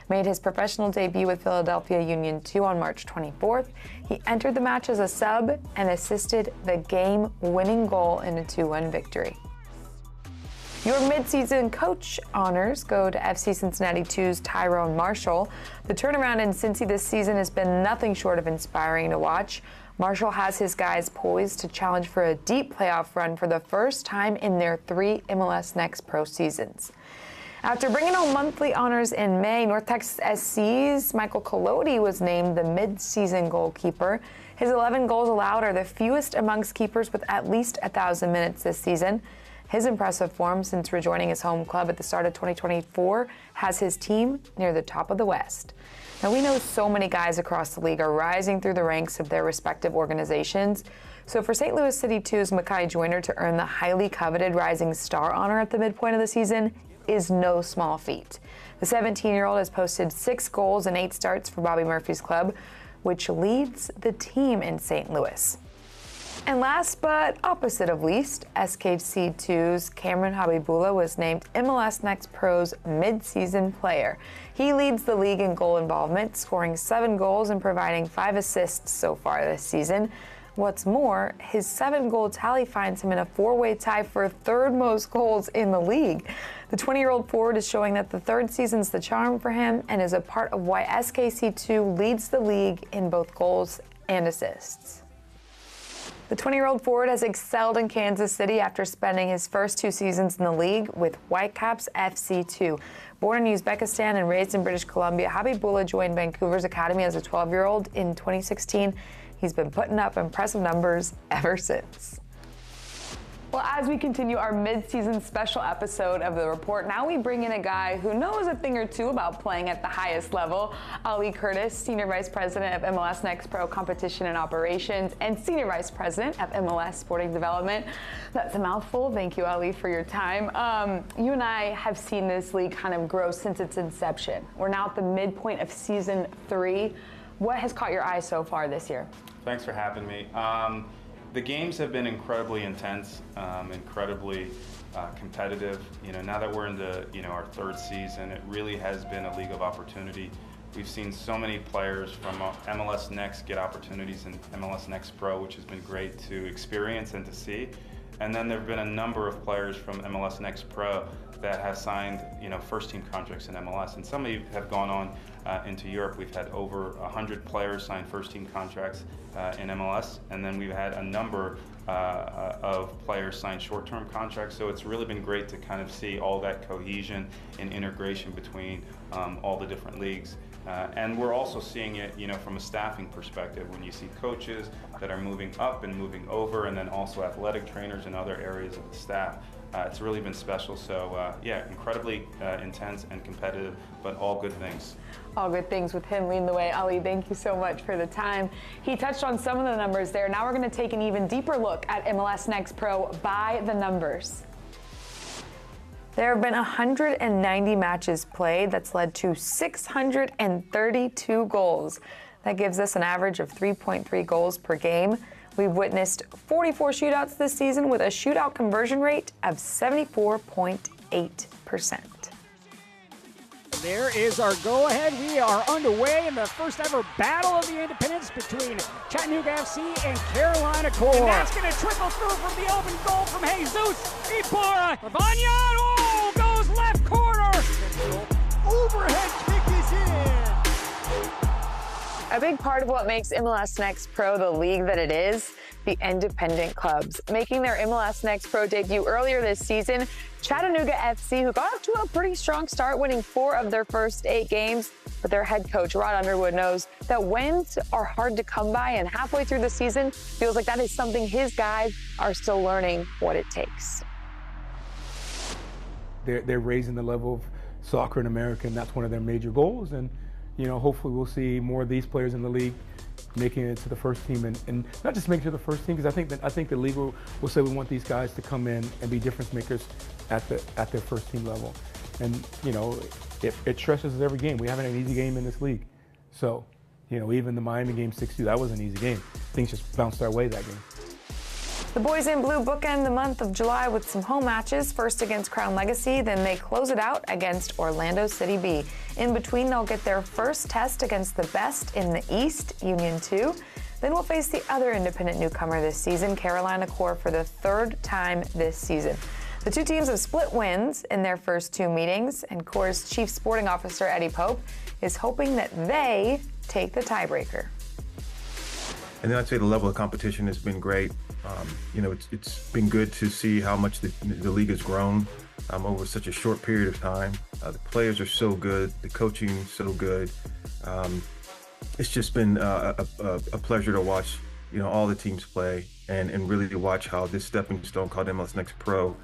made his professional debut with Philadelphia Union II on March 24th. He entered the match as a sub and assisted the game-winning goal in a 2-1 victory. Your midseason coach honors go to FC Cincinnati 2's Tyrone Marshall. The turnaround in Cincy this season has been nothing short of inspiring to watch. Marshall has his guys poised to challenge for a deep playoff run for the first time in their 3 MLS Next Pro seasons. After bringing home monthly honors in May, North Texas SC's Michael Collodi was named the mid-season goalkeeper. His 11 goals allowed are the fewest amongst keepers with at least 1,000 minutes this season. His impressive form since rejoining his home club at the start of 2024 has his team near the top of the West. Now, we know so many guys across the league are rising through the ranks of their respective organizations. So for St. Louis City 2's Mackay Joyner to earn the highly coveted Rising Star honor at the midpoint of the season is no small feat. The 17-year-old has posted 6 goals and 8 starts for Bobby Murphy's club, which leads the team in St. Louis. And last but opposite of least, SKC 2's Cameron Habibullah was named MLS Next Pro's mid-season player. He leads the league in goal involvement, scoring 7 goals and providing 5 assists so far this season. What's more, his 7-goal tally finds him in a 4-way tie for 3rd most goals in the league. The 20-year-old forward is showing that the 3rd season's the charm for him and is a part of why SKC2 leads the league in both goals and assists. The 20-year-old forward has excelled in Kansas City after spending his first 2 seasons in the league with Whitecaps FC2. Born in Uzbekistan and raised in British Columbia, Habibullah joined Vancouver's academy as a 12-year-old in 2016. He's been putting up impressive numbers ever since. Well, as we continue our mid-season special episode of The Report, now we bring in a guy who knows a thing or two about playing at the highest level. Ali Curtis, Senior Vice President of MLS Next Pro Competition and Operations and Senior Vice President of MLS Sporting Development. That's a mouthful. Thank you, Ali, for your time. You and I have seen this league kind of grow since its inception. We're now at the midpoint of Season 3. What has caught your eye so far this year? Thanks for having me. The games have been incredibly intense, incredibly competitive. Now that we're into our 3rd season, it really has been a league of opportunity. We've seen so many players from MLS Next get opportunities in MLS Next Pro, which has been great to experience and to see. And then there have been a number of players from MLS Next Pro that have signed, first-team contracts in MLS, and some have gone on into Europe. We've had over 100 players sign first-team contracts in MLS, and then we've had a number of players sign short-term contracts. So it's really been great to kind of see all that cohesion and integration between all the different leagues. And we're also seeing it, from a staffing perspective, when you see coaches that are moving up and moving over, and then also athletic trainers and other areas of the staff. It's really been special. So yeah, incredibly intense and competitive, but all good things. All good things with him leading the way. Ali, thank you so much for the time. He touched on some of the numbers there. Now we're going to take an even deeper look at MLS Next Pro by the numbers. There have been 190 matches played. That's led to 632 goals. That gives us an average of 3.3 goals per game. We've witnessed 44 shootouts this season with a shootout conversion rate of 74.8%. There is our go-ahead. We are underway in the first ever Battle of the Independents between Chattanooga FC and Carolina Core. And that's going to trickle through from the open goal from Jesus Ibarra. Lavagna, goes left corner. Overhead kick is in. A big part of what makes MLS Next Pro the league that it is, the independent clubs. Making their MLS Next Pro debut earlier this season, Chattanooga FC, who got off to a pretty strong start, winning 4 of their first 8 games, but their head coach, Rod Underwood, knows that wins are hard to come by, and halfway through the season, feels like that is something his guys are still learning what it takes. They're raising the level of soccer in America, and that's one of their major goals. And hopefully we'll see more of these players in the league making it to the first team, and not just making it to the first team, because I think the league will say we want these guys to come in and be difference makers at their first team level. And it stresses us every game. We haven't had an easy game in this league. So even the Miami game 6-2, that was an easy game. Things just bounced our way that game. The boys in blue bookend the month of July with some home matches, first against Crown Legacy, then they close it out against Orlando City B. In between, they'll get their first test against the best in the East, Union 2. Then we'll face the other independent newcomer this season, Carolina Core, for the third time this season. The two teams have split wins in their first two meetings, and Core's Chief Sporting Officer, Eddie Pope, is hoping that they take the tiebreaker. And then I'd say the level of competition has been great. It's been good to see how much the league has grown over such a short period of time. The players are so good, the coaching is so good. It's just been a pleasure to watch, all the teams play and really to watch how this stepping stone called MLS Next Pro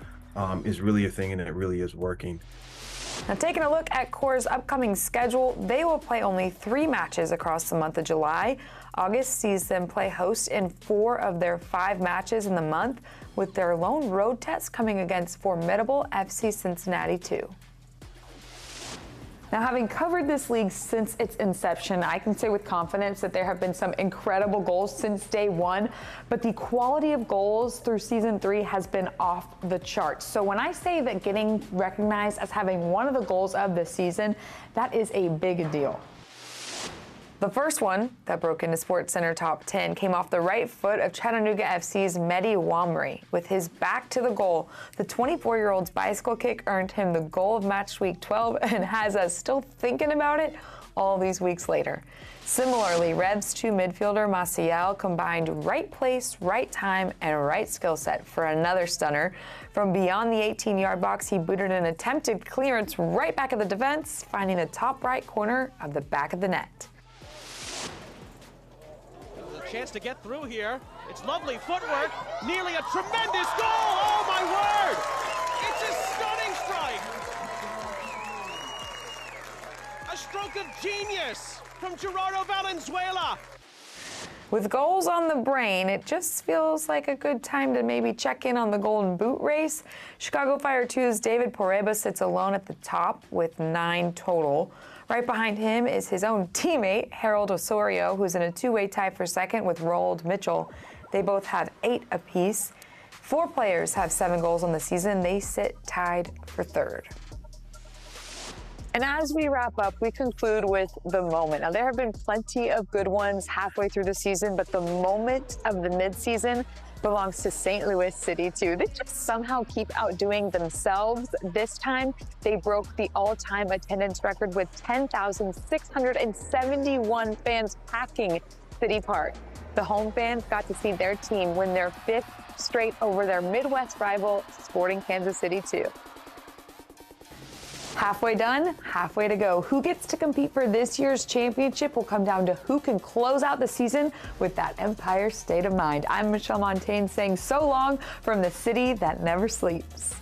is really a thing, and it really is working. Now, taking a look at Core's upcoming schedule, they will play only 3 matches across the month of July. August sees them play host in 4 of their 5 matches in the month, with their lone road test coming against formidable FC Cincinnati 2. Now, having covered this league since its inception, I can say with confidence that there have been some incredible goals since day one, but the quality of goals through season 3 has been off the charts. So when I say that getting recognized as having one of the goals of the season, that is a big deal. The first one that broke into SportsCenter Top 10 came off the right foot of Chattanooga FC's Mehdi Wamri. With his back to the goal, the 24-year-old's bicycle kick earned him the goal of match week 12 and has us still thinking about it all these weeks later. Similarly, Revs 2 midfielder Maciel combined right place, right time, and right skill set for another stunner. From beyond the 18-yard box, he booted an attempted clearance right back at the defense, finding the top right corner of the back of the net. Chance to get through here. It's lovely footwork. Nearly a tremendous goal. Oh my word! It's a stunning strike. A stroke of genius from Gerardo Valenzuela. With goals on the brain, it just feels like a good time to maybe check in on the Golden Boot race. Chicago Fire 2's David Poreba sits alone at the top with 9 total. Right behind him is his own teammate, Harold Osorio, who's in a 2-way tie for second with Roald Mitchell. They both have 8 apiece. 4 players have 7 goals on the season. They sit tied for third. And as we wrap up, we conclude with the moment. Now, there have been plenty of good ones halfway through the season, but the moment of the midseason belongs to St. Louis City, too. They just somehow keep outdoing themselves. This time, they broke the all-time attendance record with 10,671 fans packing City Park. The home fans got to see their team win their 5th straight over their Midwest rival, Sporting Kansas City, too. Halfway done, halfway to go. Who gets to compete for this year's championship will come down to who can close out the season with that Empire state of mind. I'm Michelle Montaigne saying so long from the city that never sleeps.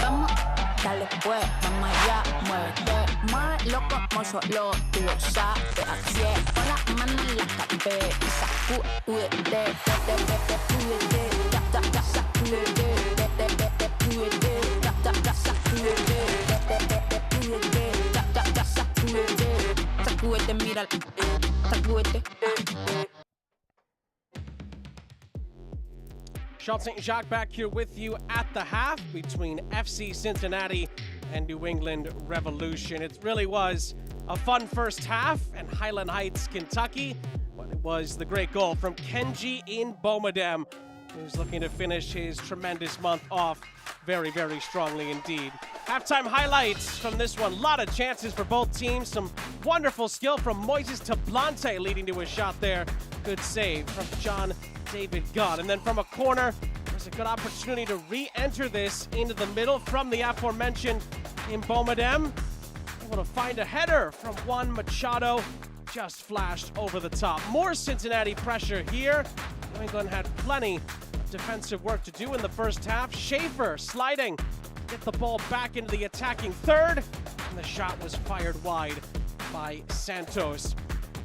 Vamos, dale pues, vamos allá, muévete más loco como solo tú lo sabes. Así es, con las manos en la cabeza, sacúdete, sacúdete, sacúdete, mira, sacúdete. Charles St. Jacques back here with you at the half between FC Cincinnati and New England Revolution. It really was a fun first half, and Highland Heights, Kentucky, but it was the great goal from Kenji Mbomodem, who's looking to finish his tremendous month off very, very strongly indeed. Halftime highlights from this one. A lot of chances for both teams. Some wonderful skill from Moises Tablante leading to a shot there. Good save from John David Gunn. And then from a corner, there's a good opportunity to re-enter this into the middle from the aforementioned in Bomedem, able to find a header from Juan Machado, just flashed over the top. More Cincinnati pressure here. New England had plenty of defensive work to do in the first half. Schaefer sliding, get the ball back into the attacking third, and the shot was fired wide by Santos.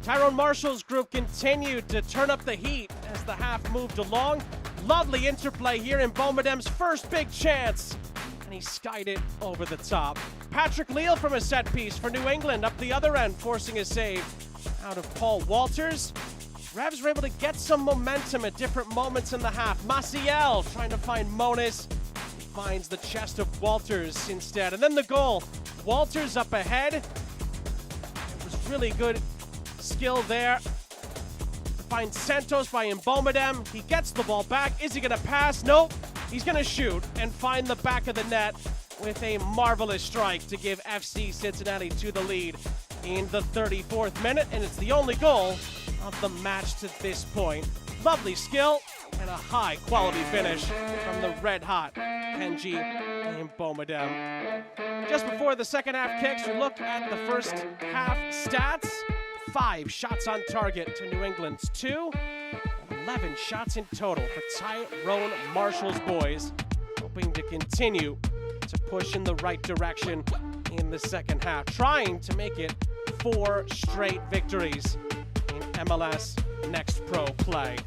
Tyrone Marshall's group continued to turn up the heat as the half moved along. Lovely interplay here in Bomedem's first big chance, and he skied it over the top. Patrick Leal from a set piece for New England up the other end, forcing a save out of Paul Walters. Revs were able to get some momentum at different moments in the half. Maciel trying to find Monis, finds the chest of Walters instead. And then the goal, Walters up ahead. It was really good skill there to find Santos by Mbomedem. He gets the ball back. Is he gonna pass? Nope. He's gonna shoot and find the back of the net with a marvelous strike to give FC Cincinnati to the lead in the 34th minute, and it's the only goal of the match to this point. Lovely skill and a high quality finish from the red-hot Kenji Mbomedem. Just before the second half kicks, we look at the first half stats. 5 shots on target to New England's 2. 11 shots in total for Tyrone Marshall's boys, hoping to continue to push in the right direction in the second half, trying to make it 4 straight victories in MLS Next Pro play.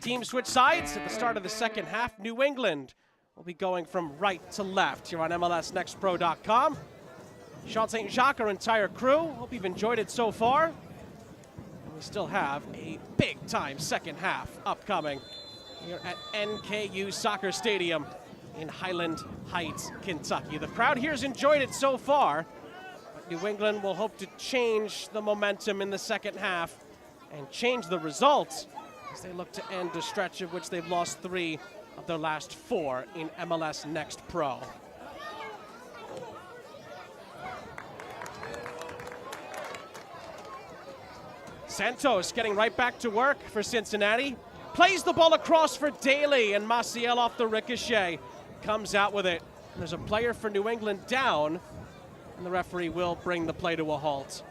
Teams switch sides at the start of the second half. New England will be going from right to left here on MLSNextPro.com. Sean St. Jacques, our entire crew. Hope you've enjoyed it so far. And we still have a big-time second half upcoming here at NKU Soccer Stadium in Highland Heights, Kentucky. The crowd here has enjoyed it so far, but New England will hope to change the momentum in the second half and change the results as they look to end a stretch of which they've lost 3 of their last 4 in MLS Next Pro. Santos getting right back to work for Cincinnati. Plays the ball across for Daly, and Maciel off the ricochet comes out with it. There's a player for New England down, and the referee will bring the play to a halt.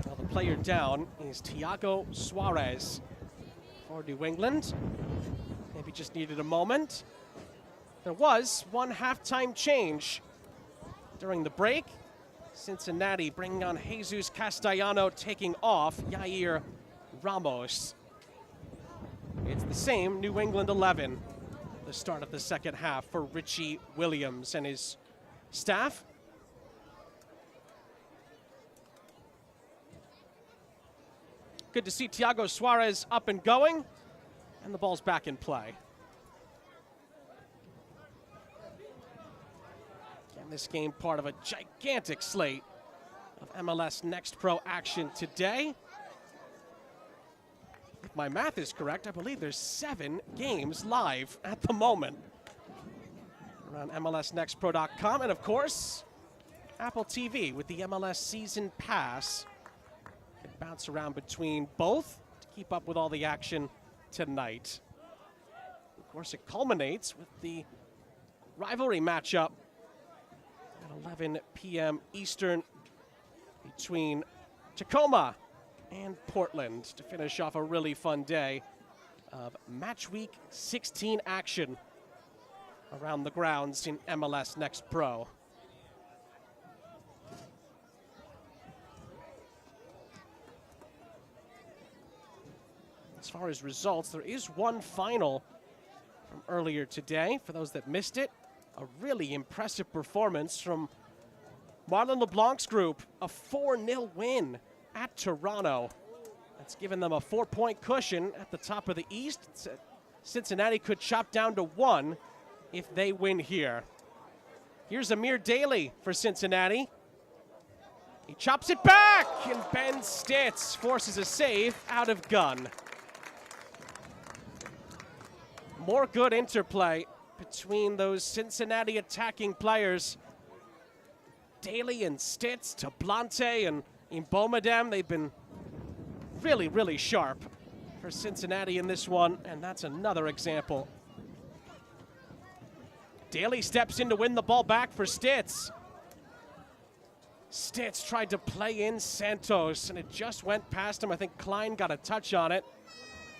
Well, the player down is Thiago Suarez for New England. Maybe just needed a moment. There was one halftime change during the break. Cincinnati bringing on Jesus Castellano, taking off Yair Ramos. It's the same New England 11, the start of the second half for Richie Williams and his staff. Good to see Thiago Suarez up and going, and the ball's back in play. And this game part of a gigantic slate of MLS Next Pro action today. If my math is correct, I believe there's 7 games live at the moment. Around MLSNextPro.com, and of course, Apple TV with the MLS Season Pass. You can bounce around between both to keep up with all the action tonight. Of course, it culminates with the rivalry matchup at 11 p.m. Eastern between Tacoma and Portland to finish off a really fun day of Match Week 16 action around the grounds in MLS Next Pro. As far as results, there is one final from earlier today. For those that missed it, a really impressive performance from Marlon LeBlanc's group, a 4-0 win at Toronto. That's given them a 4-point cushion at the top of the East. Cincinnati could chop down to 1 if they win here. Here's Amir Daly for Cincinnati. He chops it back, and Ben Stitz forces a save out of gun. More good interplay between those Cincinnati attacking players. Daly and Stitz to Blante and Mbomedem. They've been really, really sharp for Cincinnati in this one, and that's another example. Daly steps in to win the ball back for Stitz. Stitz tried to play in Santos, and it just went past him. I think Klein got a touch on it,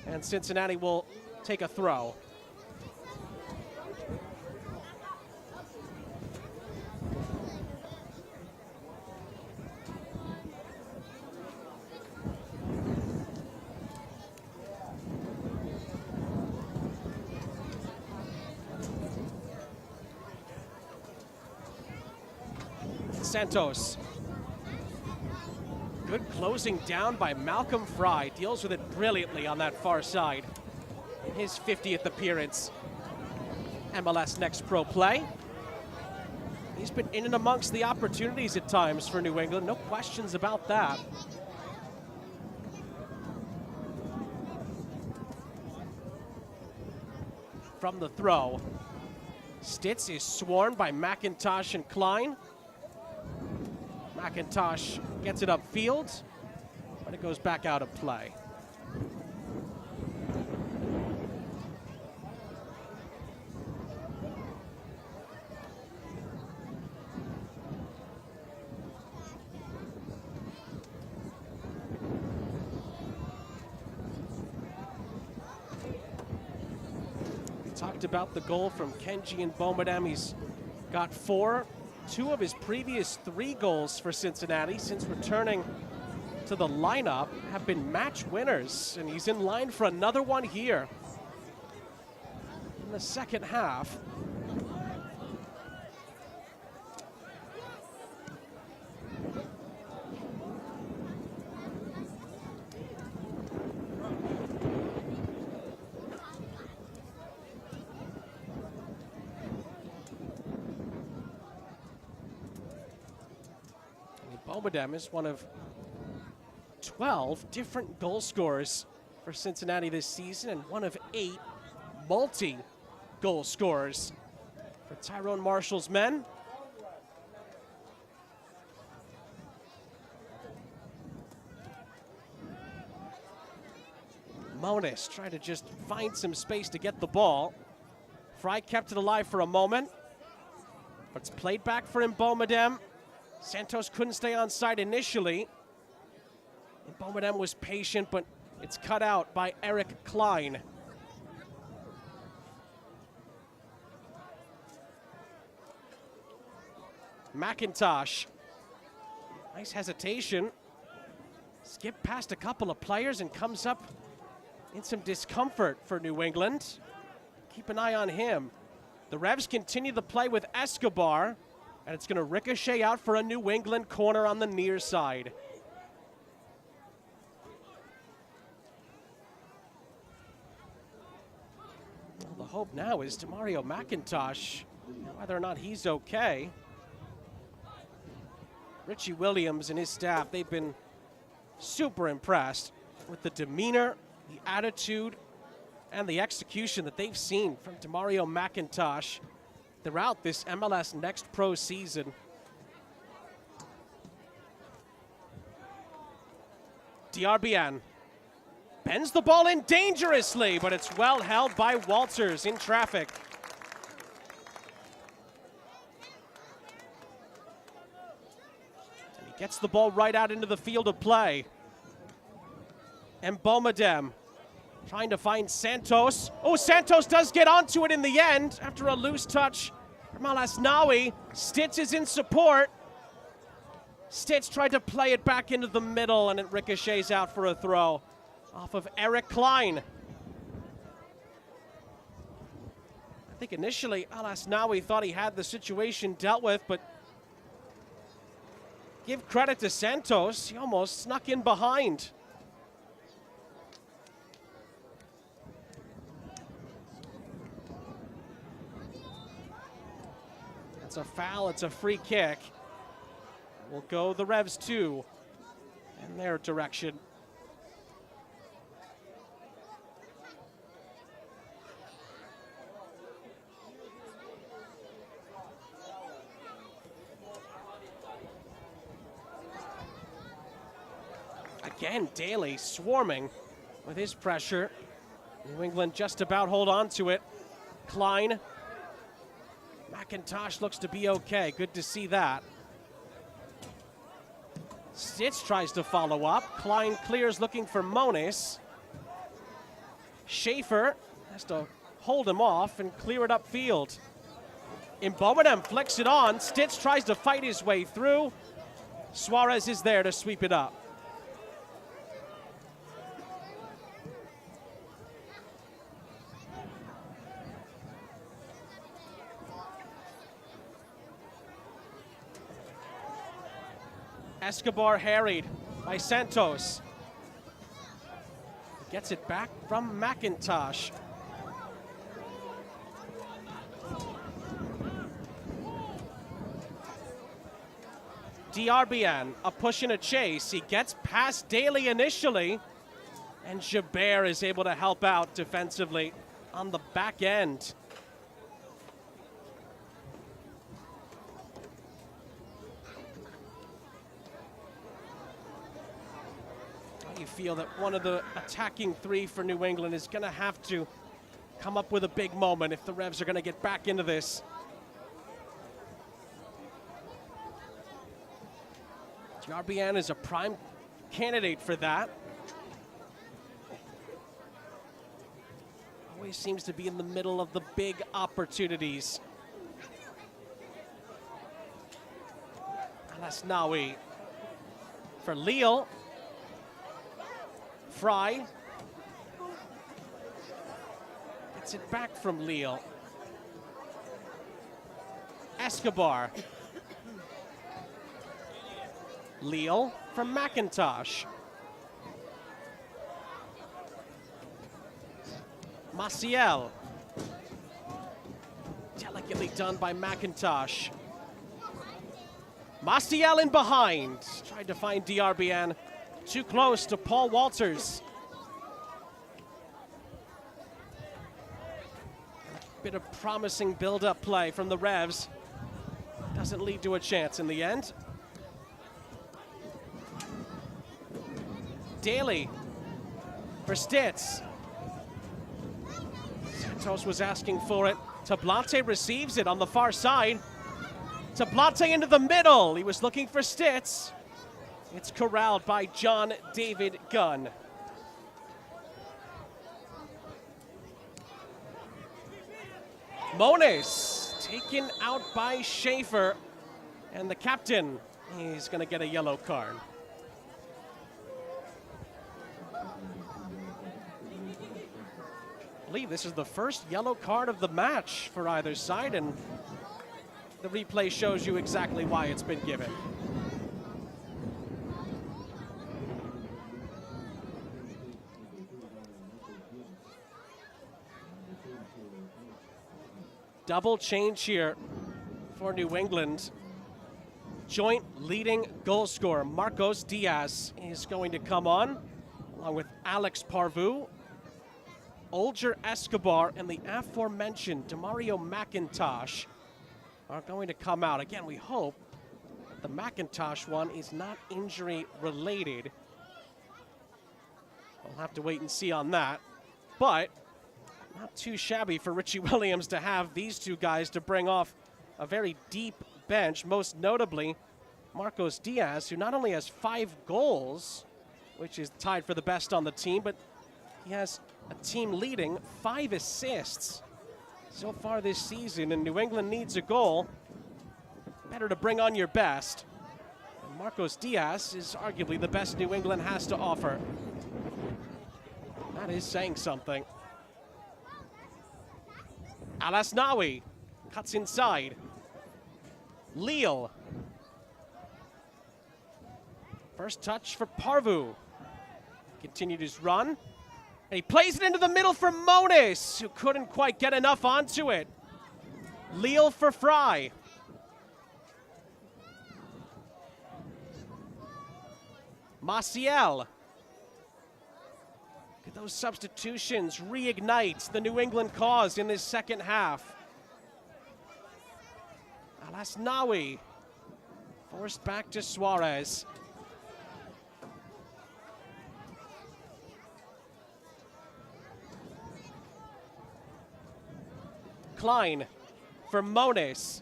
and Cincinnati will take a throw. Santos. Good closing down by Malcolm Fry. Deals with it brilliantly on that far side. His 50th appearance. MLS Next Pro play. He's been in and amongst the opportunities at times for New England. No questions about that. From the throw. Stitz is swarmed by McIntosh and Klein. McIntosh gets it upfield, but it goes back out of play. We talked about the goal from Kenji Mbomedem. He's got 4. 2 of his previous 3 goals for Cincinnati since returning to the lineup have been match winners, and he's in line for another one here in the second half. Mbomedem is one of 12 different goal scorers for Cincinnati this season, and one of 8 multi-goal scorers for Tyrone Marshall's men. Monis trying to just find some space to get the ball. Fry kept it alive for a moment, but it's played back for Mbomedem. Santos couldn't stay on side initially. Mbomedem was patient, but it's cut out by Eric Klein. McIntosh. Nice hesitation. Skipped past a couple of players and comes up in some discomfort for New England. Keep an eye on him. The Revs continue the play with Escobar, and it's going to ricochet out for a New England corner on the near side. Well, the hope now is Demario McIntosh, whether or not he's okay. Richie Williams and his staff, they've been super impressed with the demeanor, the attitude, and the execution that they've seen from Demario McIntosh throughout this MLS Next Pro season. DRBN bends the ball in dangerously, but it's well held by Walters in traffic. And he gets the ball right out into the field of play. Mbomedem trying to find Santos. Oh, Santos does get onto it in the end after a loose touch from Alasnawi. Stitz is in support. Stitz tried to play it back into the middle, and it ricochets out for a throw off of Eric Klein. I think initially Alasnawi thought he had the situation dealt with, but give credit to Santos. He almost snuck in behind. It's a foul, it's a free kick. Will go the Revs too in their direction. Again, Daly swarming with his pressure. New England just about hold on to it. Klein. McIntosh looks to be okay. Good to see that. Stitz tries to follow up. Klein clears looking for Monis. Schaefer has to hold him off and clear it upfield. Imboneam flicks it on. Stitz tries to fight his way through. Suarez is there to sweep it up. Escobar harried by Santos. Gets it back from McIntosh. Diarbian, a push and a chase. He gets past Daly initially, and Jabert is able to help out defensively on the back end. You feel that one of the attacking three for New England is going to have to come up with a big moment if the Revs are going to get back into this. Diarbian is a prime candidate for that. Always seems to be in the middle of the big opportunities. Alasnawi for Lille. Fry gets it back from Lille. Escobar. Lille from McIntosh. Maciel. Delicately done by McIntosh. Maciel in behind. Tried to find Diarbian. Too close to Paul Walters. A bit of promising build-up play from the Revs. Doesn't lead to a chance in the end. Daly for Stitz. Santos was asking for it. Tablante receives it on the far side. Tablante into the middle. He was looking for Stitz. It's corralled by John David Gunn. Monis taken out by Schaefer. And the captain, he's going to get a yellow card. I believe this is the first yellow card of the match for either side, and the replay shows you exactly why it's been given. Double change here for New England. Joint leading goal scorer Marcos Diaz is going to come on, along with Alex Parvu, Olger Escobar, and the aforementioned Demario McIntosh are going to come out. Again, we hope that the McIntosh one is not injury related. We'll have to wait and see on that. But not too shabby for Richie Williams to have these two guys to bring off a very deep bench, most notably Marcos Diaz, who not only has 5 goals, which is tied for the best on the team, but he has a team-leading 5 assists so far this season, and New England needs a goal. Better to bring on your best. And Marcos Diaz is arguably the best New England has to offer. That is saying something. Alasnawi cuts inside. Lille. First touch for Parvu. Continued his run. And he plays it into the middle for Monis, who couldn't quite get enough onto it. Lille for Fry. Maciel. Could those substitutions reignite the New England cause in this second half? Alasnawi forced back to Suarez. Klein for Moniz.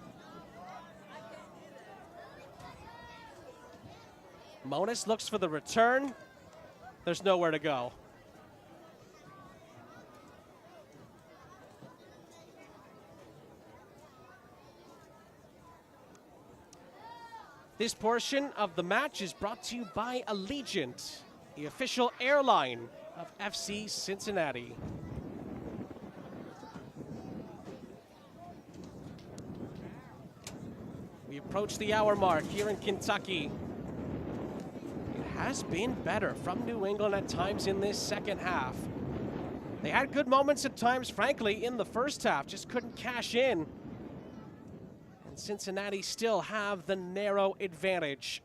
Moniz looks for the return. There's nowhere to go. This portion of the match is brought to you by Allegiant, the official airline of FC Cincinnati. We approach the hour mark here in Kentucky. It has been better from New England at times in this second half. They had good moments at times, frankly, in the first half, just couldn't cash in. And Cincinnati still have the narrow advantage.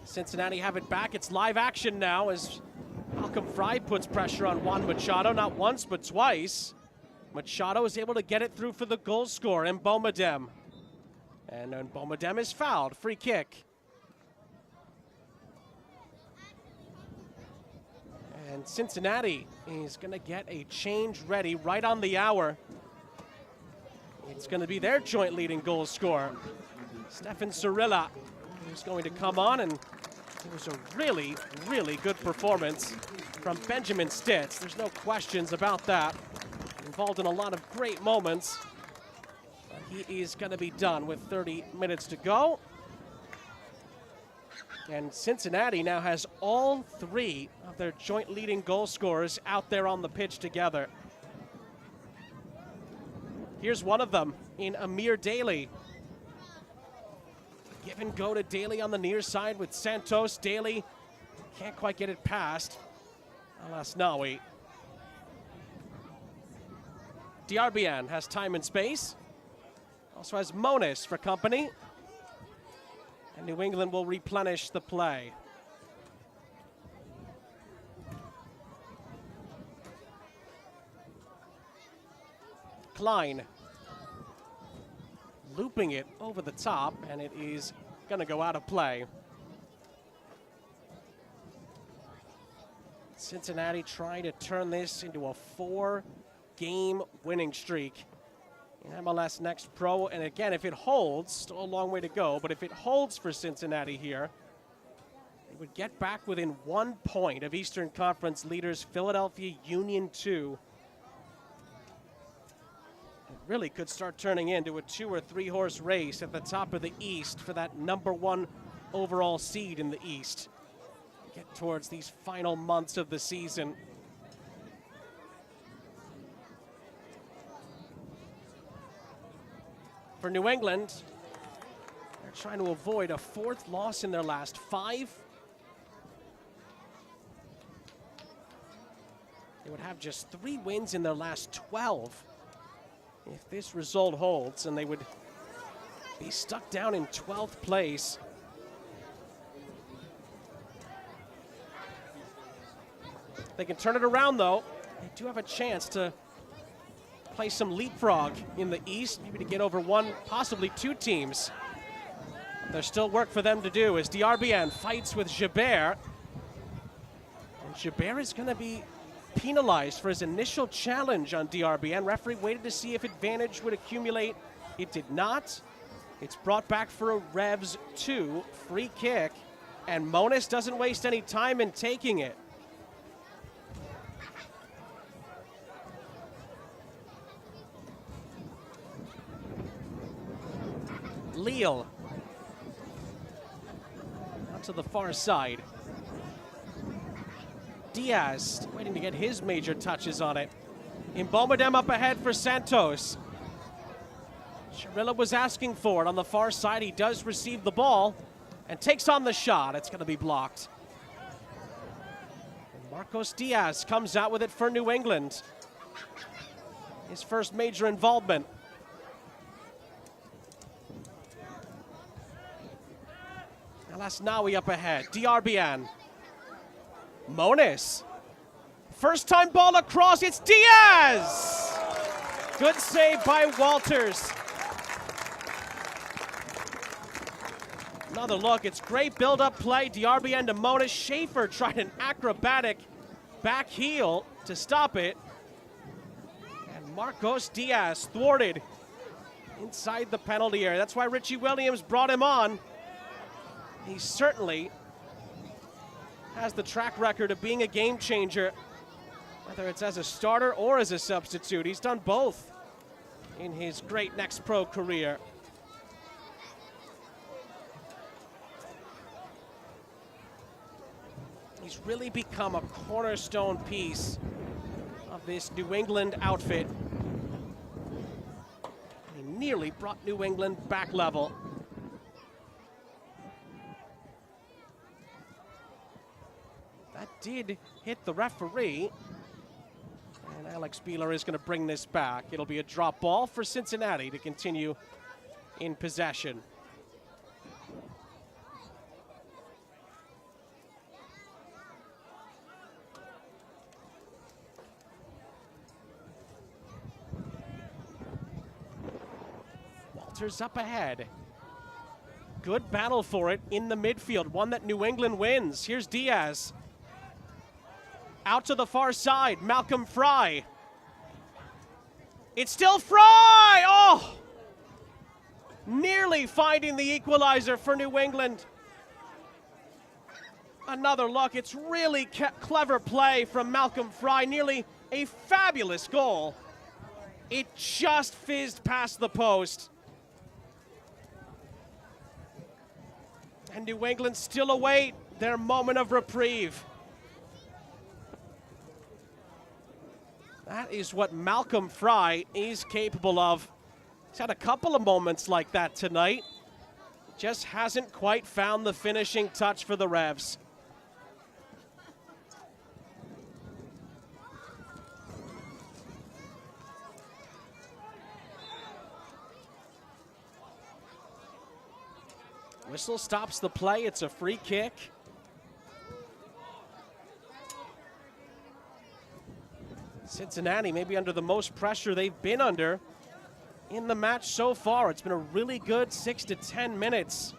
Cincinnati have it back. It's live action now as Malcolm Fry puts pressure on Juan Machado, not once but twice. Machado is able to get it through for the goal scorer, Mbomadem. And Mbomadem is fouled. Free kick. And Cincinnati is going to get a change ready right on the hour. It's going to be their joint leading goal scorer, Stefan Cirilla, who's going to come on, and it was a really, really good performance from Benjamin Stitz. There's no questions about that. Involved in a lot of great moments. But he is going to be done with 30 minutes to go. And Cincinnati now has all three of their joint leading goal scorers out there on the pitch together. Here's one of them in Amir Daly. Give and go to Daly on the near side with Santos. Daly can't quite get it past Alasnawi. Diarbian has time and space. Also has Moniz for company. And New England will replenish the play. Klein looping it over the top, and it is going to go out of play. Cincinnati trying to turn this into a 4-game winning streak in MLS Next Pro. And again, if it holds, still a long way to go, but if it holds for Cincinnati here, it would get back within 1 point of Eastern Conference leaders Philadelphia Union 2. It really could start turning into a 2 or 3 horse race at the top of the East for that #1 overall seed in the East. Get towards these final months of the season. For New England, they're trying to avoid a 4th loss in their last 5. They would have just 3 wins in their last 12. If this result holds, and they would be stuck down in 12th place. They can turn it around, though. They do have a chance to play some leapfrog in the East, maybe to get over 1, possibly 2 teams. There's still work for them to do as Diarbian fights with Gibert. And Gibert is going to be penalized for his initial challenge on Diarbian. Referee waited to see if advantage would accumulate. It did not. It's brought back for a Revs 2 free kick, and Moniz doesn't waste any time in taking it. Leal out to the far side. Diaz waiting to get his major touches on it. Mbomadem up ahead for Santos. Cirilla was asking for it on the far side. He does receive the ball and takes on the shot. It's going to be blocked. And Marcos Diaz comes out with it for New England. His first major involvement. Alasnawi up ahead. DRBN. Monis. First time ball across. It's Diaz! Good save by Walters. Another look. It's great build-up play. DRBN to Monis. Schaefer tried an acrobatic back heel to stop it. And Marcos Diaz thwarted inside the penalty area. That's why Richie Williams brought him on. He certainly has the track record of being a game changer, whether it's as a starter or as a substitute. He's done both in his great Next Pro career. He's really become a cornerstone piece of this New England outfit. He nearly brought New England back level. That did hit the referee. And Alex Beeler is going to bring this back. It'll be a drop ball for Cincinnati to continue in possession. Walters up ahead. Good battle for it in the midfield, one that New England wins. Here's Diaz. Out to the far side, Malcolm Fry. It's still Fry! Oh! Nearly finding the equalizer for New England. Another look. It's really clever play from Malcolm Fry. Nearly a fabulous goal. It just fizzed past the post. And New England still await their moment of reprieve. That is what Malcolm Fry is capable of. He's had a couple of moments like that tonight. Just hasn't quite found the finishing touch for the Revs. Whistle stops the play. It's a free kick. Cincinnati maybe under the most pressure they've been under in the match so far. It's been a really good 6 to 10 minutes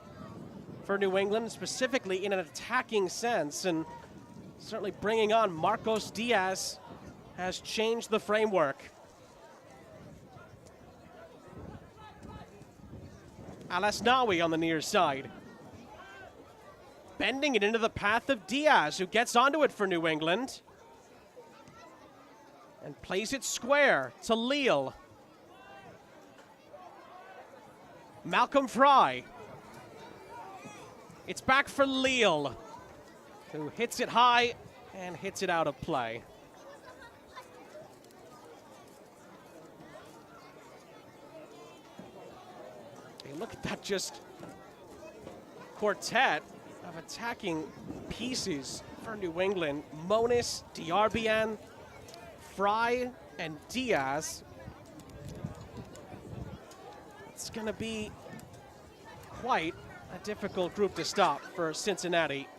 for New England, specifically in an attacking sense. And certainly bringing on Marcos Diaz has changed the framework. Alasnawi on the near side. Bending it into the path of Diaz, who gets onto it for New England. And plays it square to Leal. Malcolm Fry. It's back for Leal, who hits it high and hits it out of play. Hey, look at that just quartet of attacking pieces for New England. Monis, DRBN, Fry, and Diaz. It's going to be quite a difficult group to stop for Cincinnati.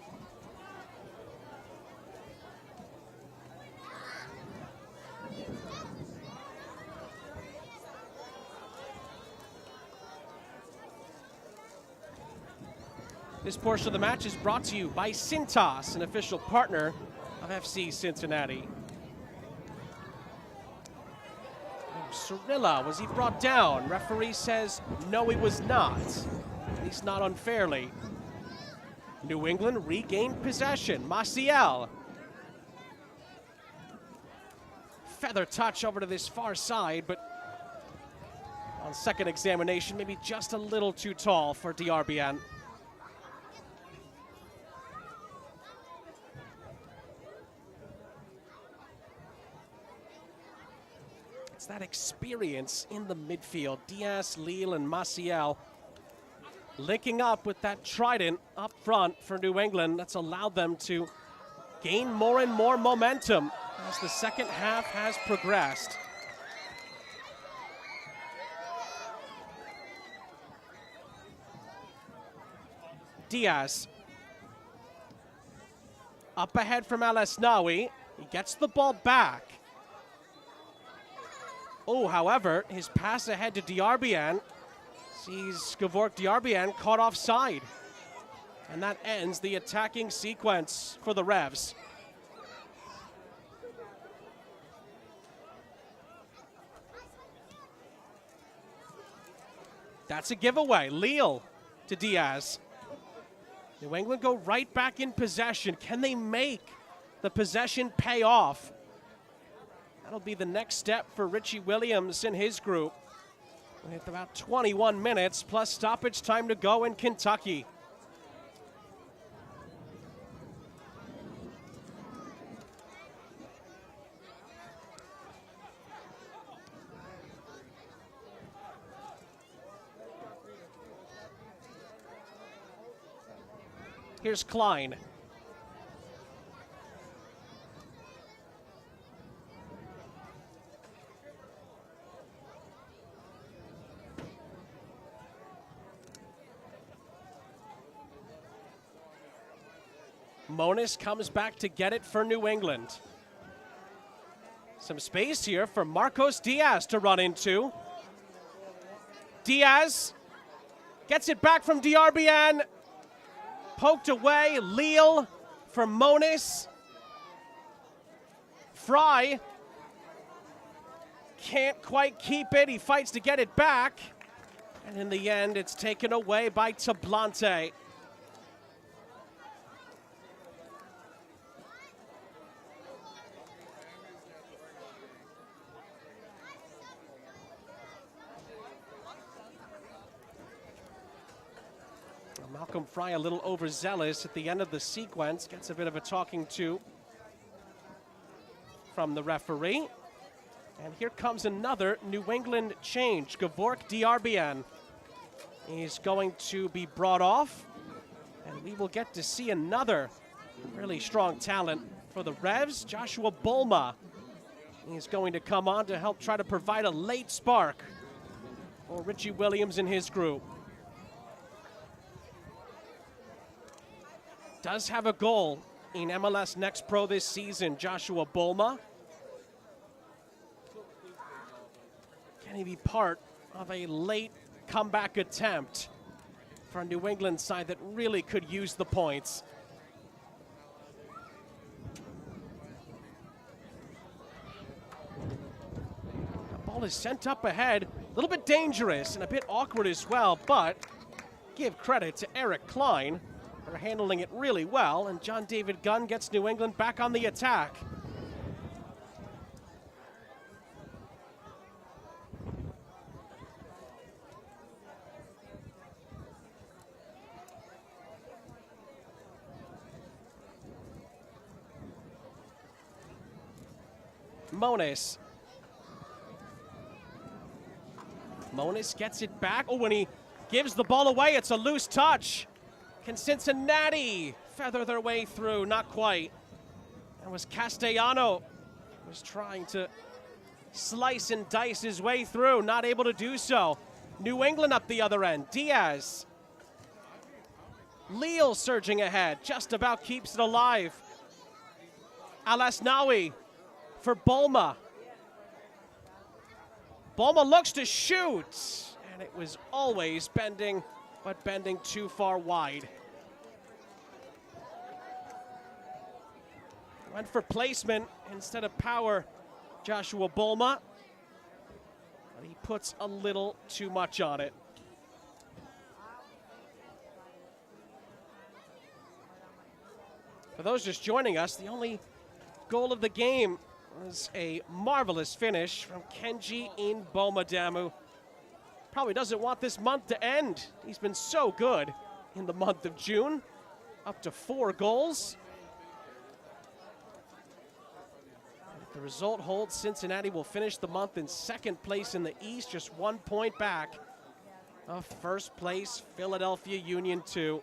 This portion of the match is brought to you by Cintas, an official partner of FC Cincinnati. Cirilla, was he brought down? Referee says no, he was not. At least not unfairly. New England regained possession. Maciel. Feather touch over to this far side, but on second examination, maybe just a little too tall for DRBN. It's that experience in the midfield. Diaz, Leal, and Maciel linking up with that trident up front for New England. That's allowed them to gain more and more momentum as the second half has progressed. Diaz Up ahead from Al-Asnawi. He gets the ball back. Oh, however, his pass ahead to Diarbian sees Gevork Diarbian caught offside. And that ends the attacking sequence for the Revs. That's a giveaway. Leal to Diaz. New England go right back in possession. Can they make the possession pay off? That'll be the next step for Richie Williams and his group. With about 21 minutes plus stoppage time to go in Kentucky. Here's Klein. Monis comes back to get it for New England. Some space here for Marcos Diaz to run into. Diaz gets it back from Diarbian. Poked away. Leal for Monis. Fry can't quite keep it. He fights to get it back. And in the end, it's taken away by Tablante. Malcolm Fry a little overzealous at the end of the sequence. Gets a bit of a talking to from the referee. And here comes another New England change. Gevork Diarbian is going to be brought off. And we will get to see another really strong talent for the Revs. Joshua Bolma is going to come on to help try to provide a late spark for Richie Williams and his group. Does have a goal in MLS Next Pro this season, Joshua Bolma. Can he be part of a late comeback attempt for a New England side that really could use the points? The ball is sent up ahead, a little bit dangerous and a bit awkward as well, but give credit to Eric Klein for handling it really well, and John David Gunn gets New England back on the attack. Monis. Monis gets it back. Oh, when he gives the ball away, it's a loose touch. Can Cincinnati feather their way through? Not quite. That was Castellano. Was trying to slice and dice his way through. Not able to do so. New England up the other end. Diaz. Leal surging ahead. Just about keeps it alive. Al-Asnawi for Bolma. Bolma looks to shoot. And it was always bending, but bending too far wide. Went for placement instead of power, Joshua Bolma. But he puts a little too much on it. For those just joining us, the only goal of the game was a marvelous finish from Kenji Mbomadamu. Probably doesn't want this month to end. He's been so good in the month of June. Up to 4 goals. If the result holds, Cincinnati will finish the month in 2nd place in the East, just 1 point back of 1st place Philadelphia Union 2.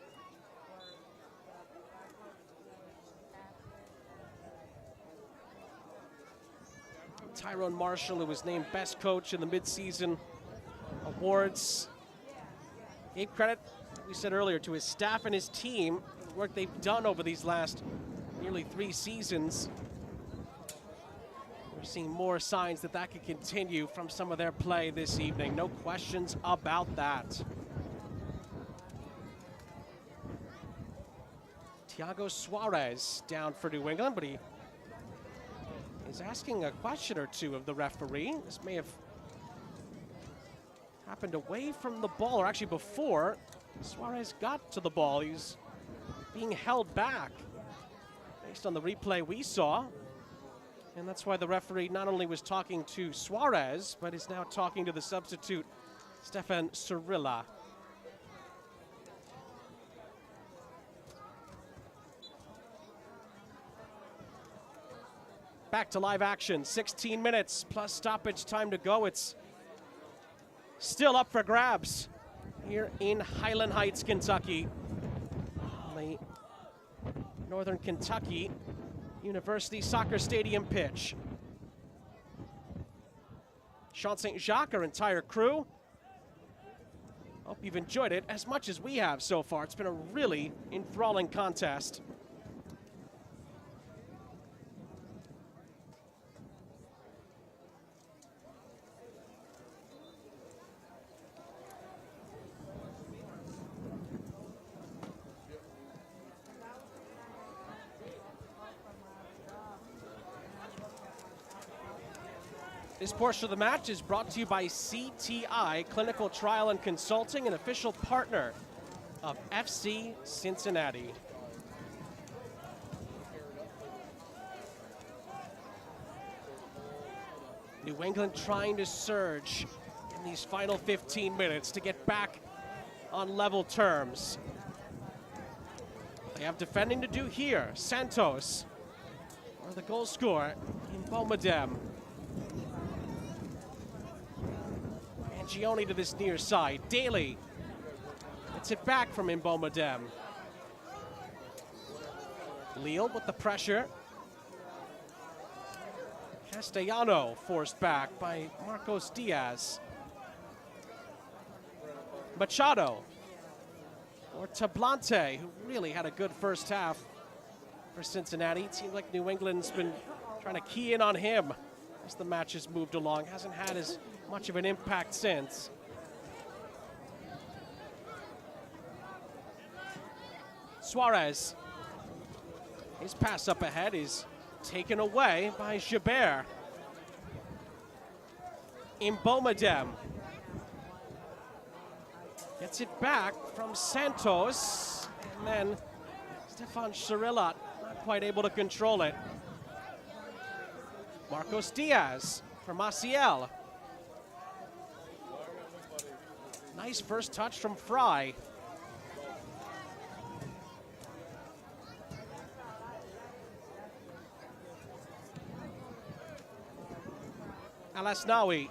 Tyrone Marshall, who was named best coach in the midseason awards, gave credit, we said earlier, to his staff and his team, the work they've done over these last nearly 3 seasons. We're seeing more signs that that could continue from some of their play this evening. No questions about that. Thiago Suarez down for New England, but he is asking a question or two of the referee. This may have happened away from the ball, or actually before Suarez got to the ball. He's being held back based on the replay we saw. And that's why the referee not only was talking to Suarez, but is now talking to the substitute, Stefan Cirilla. Back to live action, 16 minutes plus stoppage time to go. It's still up for grabs here in Highland Heights, Kentucky. The Northern Kentucky University Soccer Stadium pitch. Sean St. Jacques, our entire crew. Hope you've enjoyed it as much as we have so far. It's been a really enthralling contest. This portion of the match is brought to you by CTI, Clinical Trial and Consulting, an official partner of FC Cincinnati. New England trying to surge in these final 15 minutes to get back on level terms. They have defending to do here. Santos, or the goal scorer in Bomadem. Gioni to this near side. Daly gets it back from Mbomadem. Leal with the pressure. Castellano forced back by Marcos Diaz. Machado or Tablante, who really had a good first half for Cincinnati. It seems like New England's been trying to key in on him as the match has moved along. Hasn't had as much of an impact since. Suarez. His pass up ahead is taken away by Gibert. Mbomadem gets it back from Santos, and then Stefan Cirilla not quite able to control it. Marcos Diaz for Maciel. Nice first touch from Fry. Alasnawi.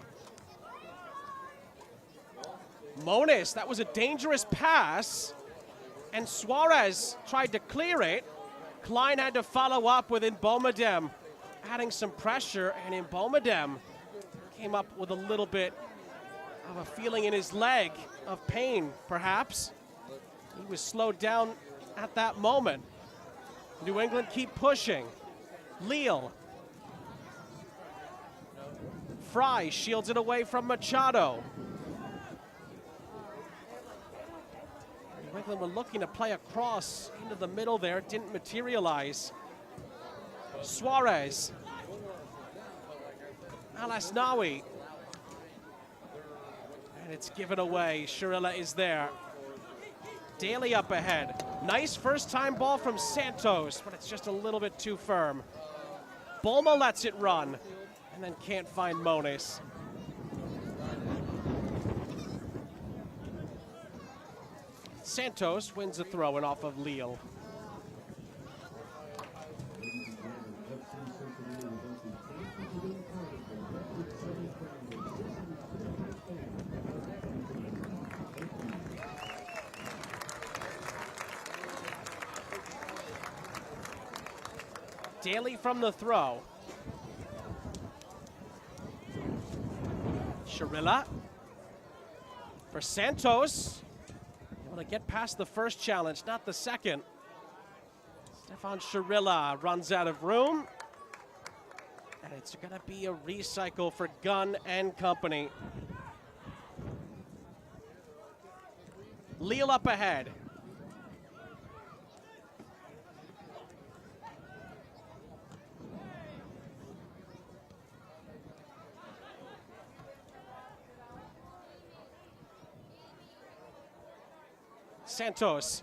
Monis, that was a dangerous pass. And Suarez tried to clear it. Klein had to follow up with Mbomadem, adding some pressure, and Mbomadem came up with a little bit of a feeling in his leg of pain, perhaps. He was slowed down at that moment. New England keep pushing. Leal. Fry shields it away from Machado. New England were looking to play across into the middle there. It didn't materialize. Suarez. Alasnawi. And it's given away. Cirilla is there. Daly up ahead. Nice first time ball from Santos, but it's just a little bit too firm. Bulma lets it run and then can't find Monis. Santos wins the throw-in off of Leal. Daly from the throw. Cirilla for Santos. Able to get past the first challenge, not the second. Stefan Schirilla runs out of room. And it's going to be a recycle for Gunn and company. Leal up ahead. Santos.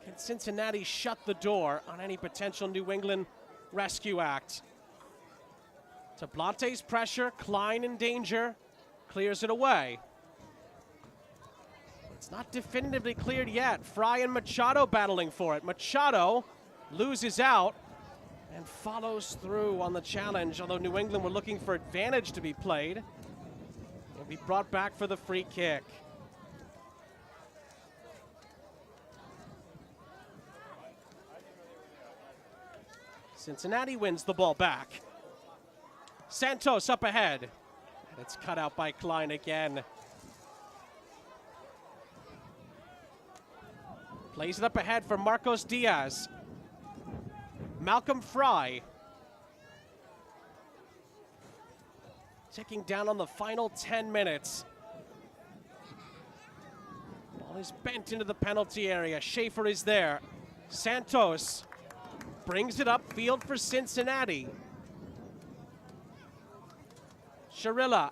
Can Cincinnati shut the door on any potential New England rescue act? To Blante's pressure, Klein in danger, clears it away. It's not definitively cleared yet. Fry and Machado battling for it. Machado loses out and follows through on the challenge, although New England were looking for advantage to be played. It'll be brought back for the free kick. Cincinnati wins the ball back. Santos up ahead. And it's cut out by Klein again. Plays it up ahead for Marcos Diaz. Malcolm Fry. Ticking down on the final 10 minutes. Ball is bent into the penalty area. Schaefer is there. Santos brings it upfield for Cincinnati. Schirilla.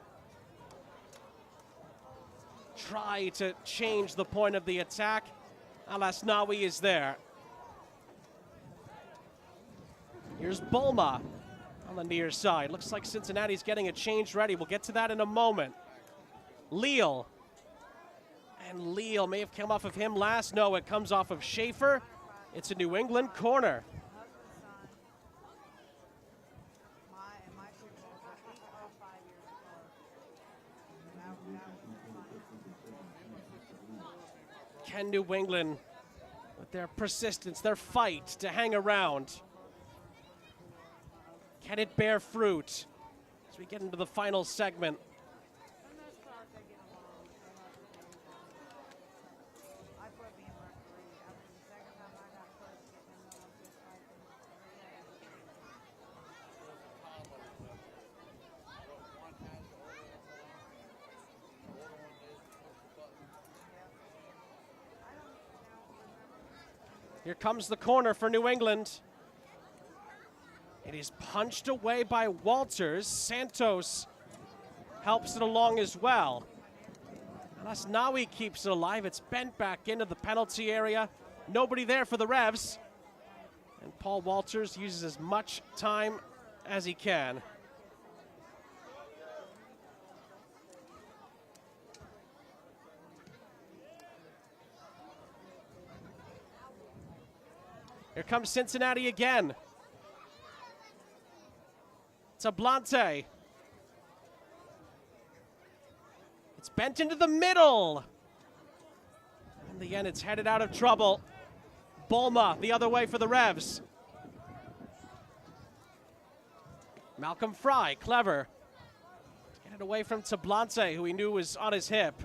Try to change the point of the attack. Alasnawi is there. Here's Bulma on the near side. Looks like Cincinnati's getting a change ready. We'll get to that in a moment. Leal. And Leal may have come off of him last. No, it comes off of Schaefer. It's a New England corner. Can New England, with their persistence, their fight to hang around, can it bear fruit as we get into the final segment? Here comes the corner for New England. It is punched away by Walters. Santos helps it along as well. Alasnawi keeps it alive. It's bent back into the penalty area. Nobody there for the Revs. And Paul Walters uses as much time as he can. Here comes Cincinnati again. To Blante. It's bent into the middle. In the end, it's headed out of trouble. Bulma the other way for the Revs. Malcolm Fry, clever. Get it away from Tablante, who he knew was on his hip.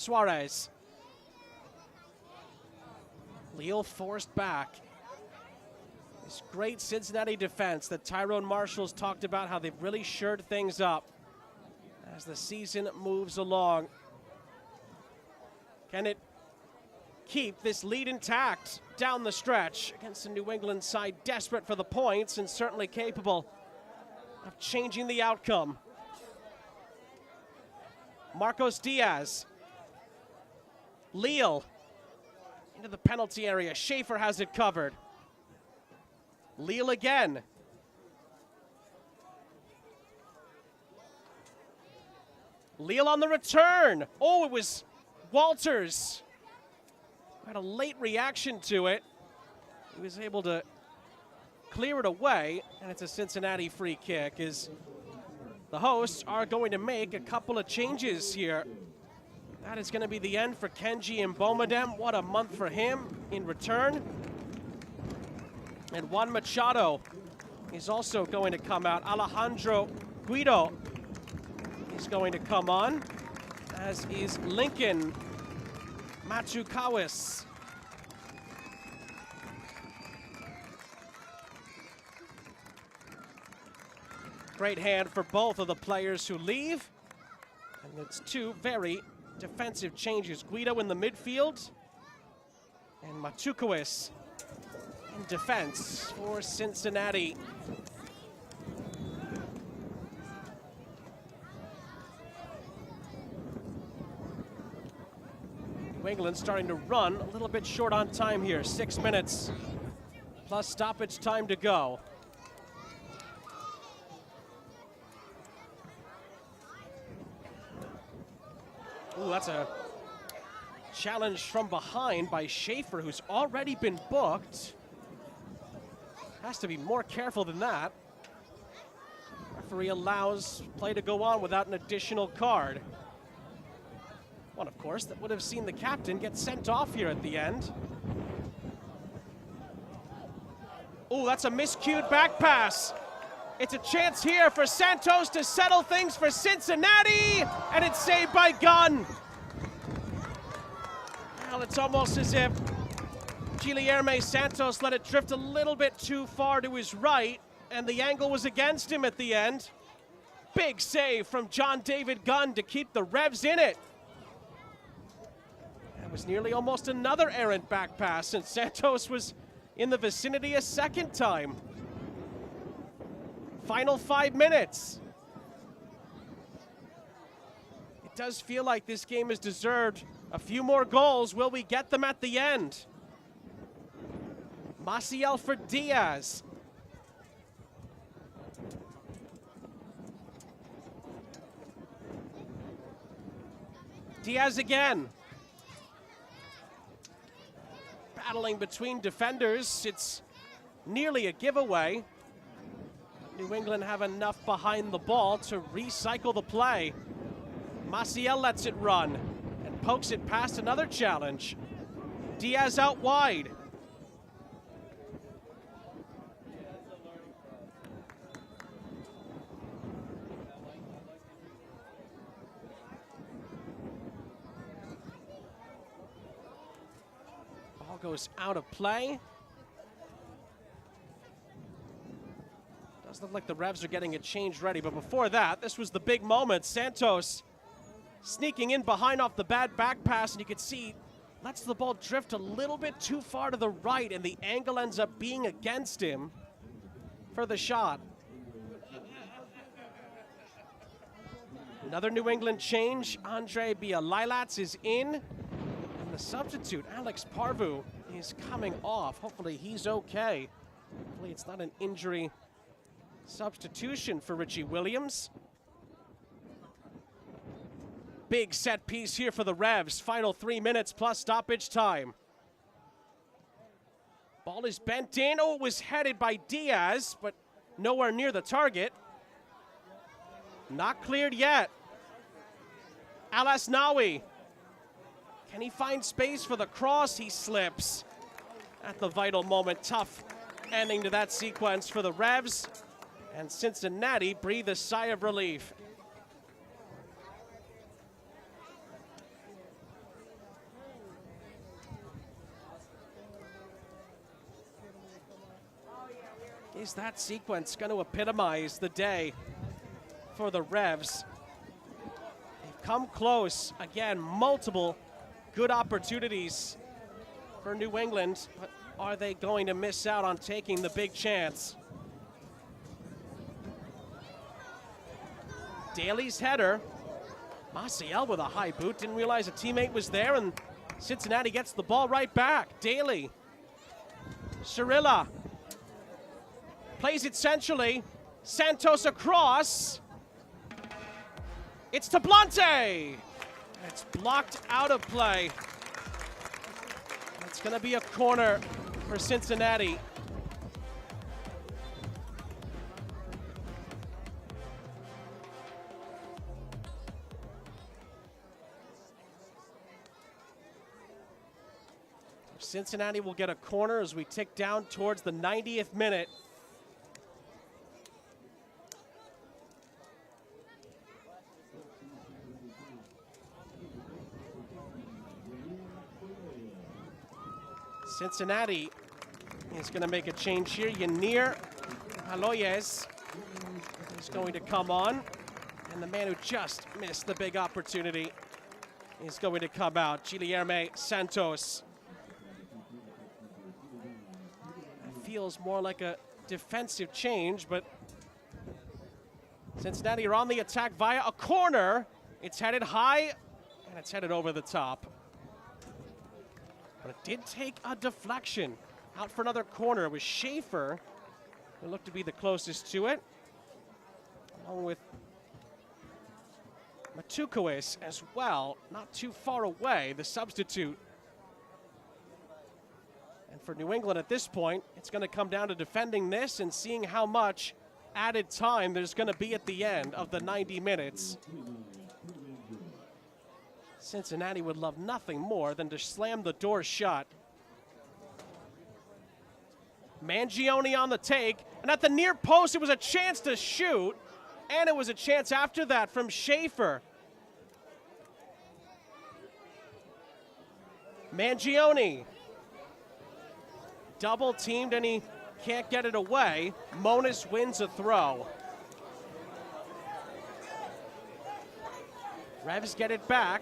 Suarez. Leal forced back. This great Cincinnati defense that Tyrone Marshall's talked about, how they've really shored things up as the season moves along. Can it keep this lead intact down the stretch against the New England side desperate for the points and certainly capable of changing the outcome? Marcos Diaz. Leal into the penalty area. Schaefer has it covered. Leal again. Leal on the return. Oh, it was Walters. Had a late reaction to it. He was able to clear it away, and it's a Cincinnati free kick as the hosts are going to make a couple of changes here. That is going to be the end for Kenji and Bomadem. What a month for him in return. And Juan Machado is also going to come out. Alejandro Guido is going to come on, as is Lincoln Matsukawis. Great hand for both of the players who leave. And it's two very defensive changes. Guido in the midfield and Matsukawis in defense for Cincinnati. New England starting to run a little bit short on time here. 6 minutes plus stoppage time to go. Ooh, that's a challenge from behind by Schaefer, who's already been booked. Has to be more careful than that. Referee allows play to go on without an additional card. One, of course, that would have seen the captain get sent off here at the end. Ooh, that's a miscued back pass. It's a chance here for Santos to settle things for Cincinnati, and it's saved by Gunn. Well, it's almost as if Guilherme Santos let it drift a little bit too far to his right, and the angle was against him at the end. Big save from John David Gunn to keep the Revs in it. That was nearly almost another errant back pass, and Santos was in the vicinity a second time. Final 5 minutes. It does feel like this game has deserved a few more goals. Will we get them at the end? Maciel for Diaz. Diaz again. Battling between defenders. It's nearly a giveaway. New England have enough behind the ball to recycle the play. Maciel lets it run and pokes it past another challenge. Diaz out wide. Ball goes out of play. Does look like the Revs are getting it changed ready, but before that, this was the big moment. Santos sneaking in behind off the bad back pass, and you can see lets the ball drift a little bit too far to the right, and the angle ends up being against him for the shot. Another New England change. Andre Bialilats is in, and the substitute, Alex Parvu, is coming off. Hopefully he's okay. Hopefully it's not an injury substitution for Richie Williams. Big set piece here for the Revs. Final 3 minutes plus stoppage time. Ball is bent in. Oh, it was headed by Diaz, but nowhere near the target. Not cleared yet. Alasnawi. Can he find space for the cross? He slips at the vital moment. Tough ending to that sequence for the Revs. And Cincinnati breathe a sigh of relief. Is that sequence going to epitomize the day for the Revs? They've come close. Again, multiple good opportunities for New England, but are they going to miss out on taking the big chance? Daly's header. Maciel with a high boot. Didn't realize a teammate was there, and Cincinnati gets the ball right back. Daly. Cirilla. Plays it centrally. Santos across. It's to Blante. It's blocked out of play. It's going to be a corner for Cincinnati. Cincinnati will get a corner as we tick down towards the 90th minute. Cincinnati is going to make a change here. Yanir Aloyes is going to come on. And the man who just missed the big opportunity is going to come out. Guilherme Santos. It feels more like a defensive change, but Cincinnati are on the attack via a corner. It's headed high, and it's headed over the top. But it did take a deflection. Out for another corner with Schaefer, who looked to be the closest to it, along with Matukowicz as well, not too far away, the substitute. And for New England at this point, it's going to come down to defending this and seeing how much added time there's going to be at the end of the 90 minutes. Cincinnati would love nothing more than to slam the door shut. Mangione on the take, and at the near post, it was a chance to shoot, and it was a chance after that from Schaefer. Mangione double teamed, and he can't get it away. Monis wins a throw. Revs get it back.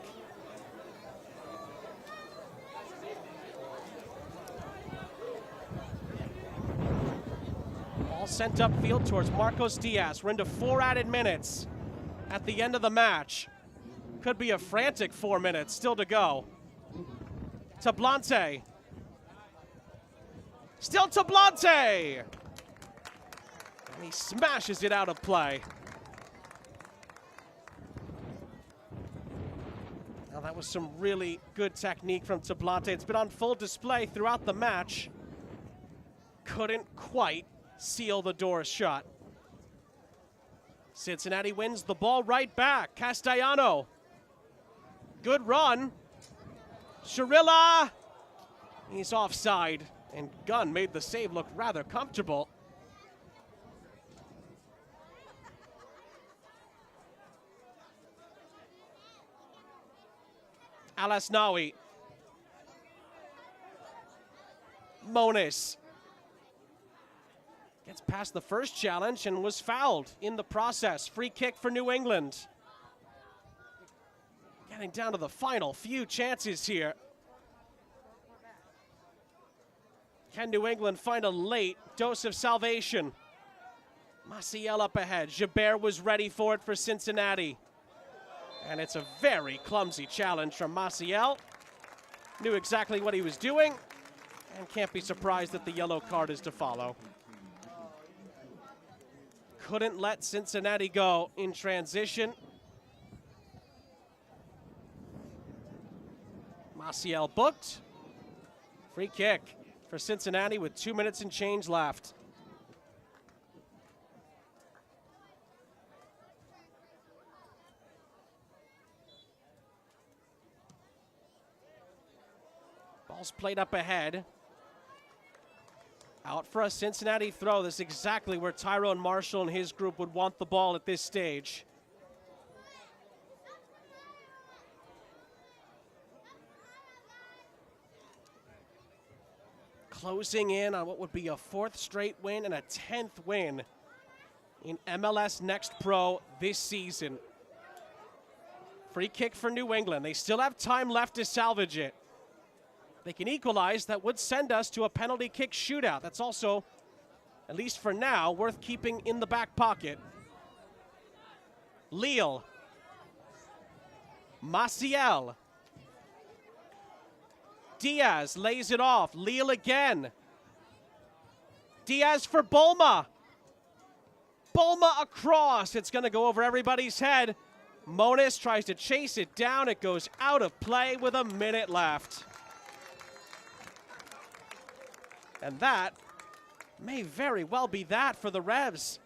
Ball sent upfield towards Marcos Diaz. We're into 4 added minutes at the end of the match. Could be a frantic 4 minutes still to go. Tablante. Still Tablante! And he smashes it out of play. Now that was some really good technique from Tablante. It's been on full display throughout the match. Couldn't quite seal the door shut. Cincinnati wins the ball right back. Castellano. Good run. Sharilla. He's offside. And Gunn made the save look rather comfortable. Alasnawi. Monis. Gets past the first challenge and was fouled in the process. Free kick for New England. Getting down to the final few chances here. Can New England find a late dose of salvation? Maciel up ahead. Gibert was ready for it for Cincinnati. And it's a very clumsy challenge from Maciel. Knew exactly what he was doing and can't be surprised that the yellow card is to follow. Couldn't let Cincinnati go in transition. Maciel booked. Free kick for Cincinnati with 2 minutes and change left. Ball's played up ahead. Out for a Cincinnati throw. This is exactly where Tyrone Marshall and his group would want the ball at this stage. Closing in on what would be a 4th straight win and a 10th win in MLS Next Pro this season. Free kick for New England. They still have time left to salvage it. They can equalize. That would send us to a penalty kick shootout. That's also, at least for now, worth keeping in the back pocket. Lille. Maciel. Diaz lays it off. Lille again. Diaz for Bolma. Bolma across. It's going to go over everybody's head. Monis tries to chase it down. It goes out of play with a minute left. And that may very well be that for the Revs.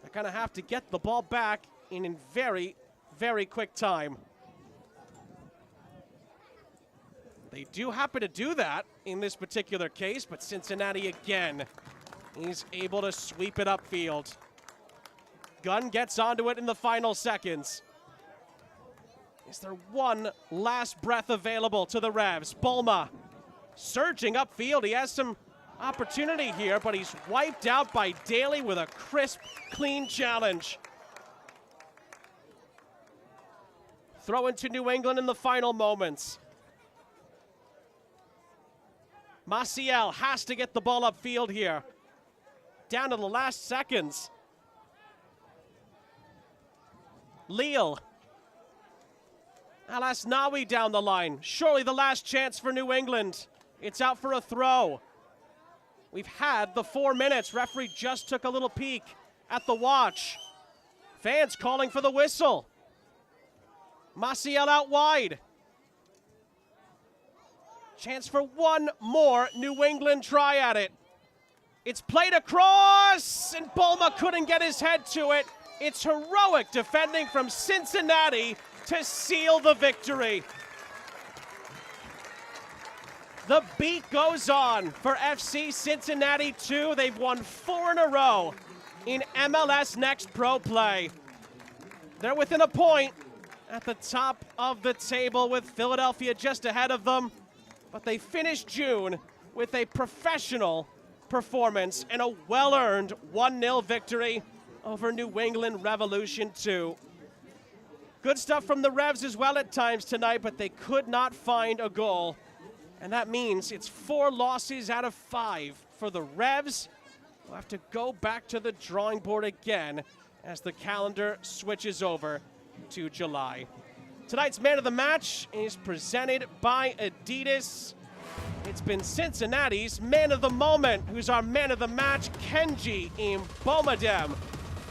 They're going to have to get the ball back in very, very quick time. They do happen to do that in this particular case, but Cincinnati again is able to sweep it upfield. Gunn gets onto it in the final seconds. Is there one last breath available to the Revs? Bulma surging upfield. He has some opportunity here, but he's wiped out by Daly with a crisp, clean challenge. Throw into New England in the final moments. Maciel has to get the ball upfield here. Down to the last seconds. Leal. Alasnawi down the line. Surely the last chance for New England. It's out for a throw. We've had the 4 minutes. Referee just took a little peek at the watch. Fans calling for the whistle. Maciel out wide. Chance for one more New England try at it. It's played across, and Bulma couldn't get his head to it. It's heroic defending from Cincinnati to seal the victory. The beat goes on for FC Cincinnati 2. They've won 4 in a row in MLS Next Pro play. They're within a point at the top of the table with Philadelphia just ahead of them. But they finished June with a professional performance and a well-earned 1-0 victory over New England Revolution 2. Good stuff from the Revs as well at times tonight, but they could not find a goal. And that means it's 4 losses out of 5 for the Revs. We'll have to go back to the drawing board again as the calendar switches over to July. Tonight's man of the match is presented by Adidas. It's been Cincinnati's man of the moment, who's our man of the match, Kenji Mbomadem,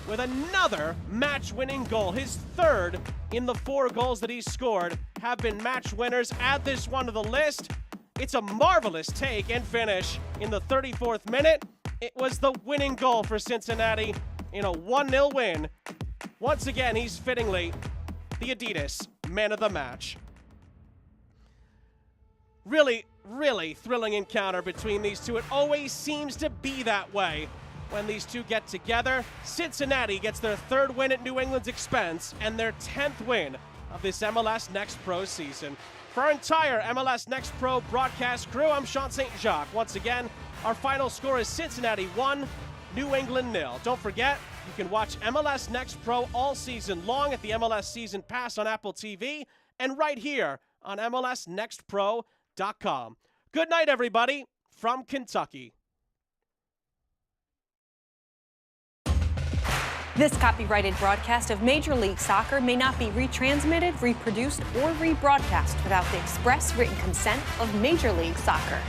with another match-winning goal. His 3rd in the 4 goals that he's scored have been match winners. Add this one to the list. It's a marvelous take and finish in the 34th minute. It was the winning goal for Cincinnati in a 1-0 win. Once again, he's fittingly the Adidas man of the match. Really thrilling encounter between these two. It always seems to be that way when these two get together. Cincinnati gets their 3rd win at New England's expense and their 10th win of this MLS Next Pro season. For our entire MLS Next Pro broadcast crew, I'm Sean St. Jacques. Once again, our final score is Cincinnati 1, New England 0. Don't forget, you can watch MLS Next Pro all season long at the MLS Season Pass on Apple TV and right here on MLSNextPro.com. Good night, everybody, from Kentucky. This copyrighted broadcast of Major League Soccer may not be retransmitted, reproduced, or rebroadcast without the express written consent of Major League Soccer.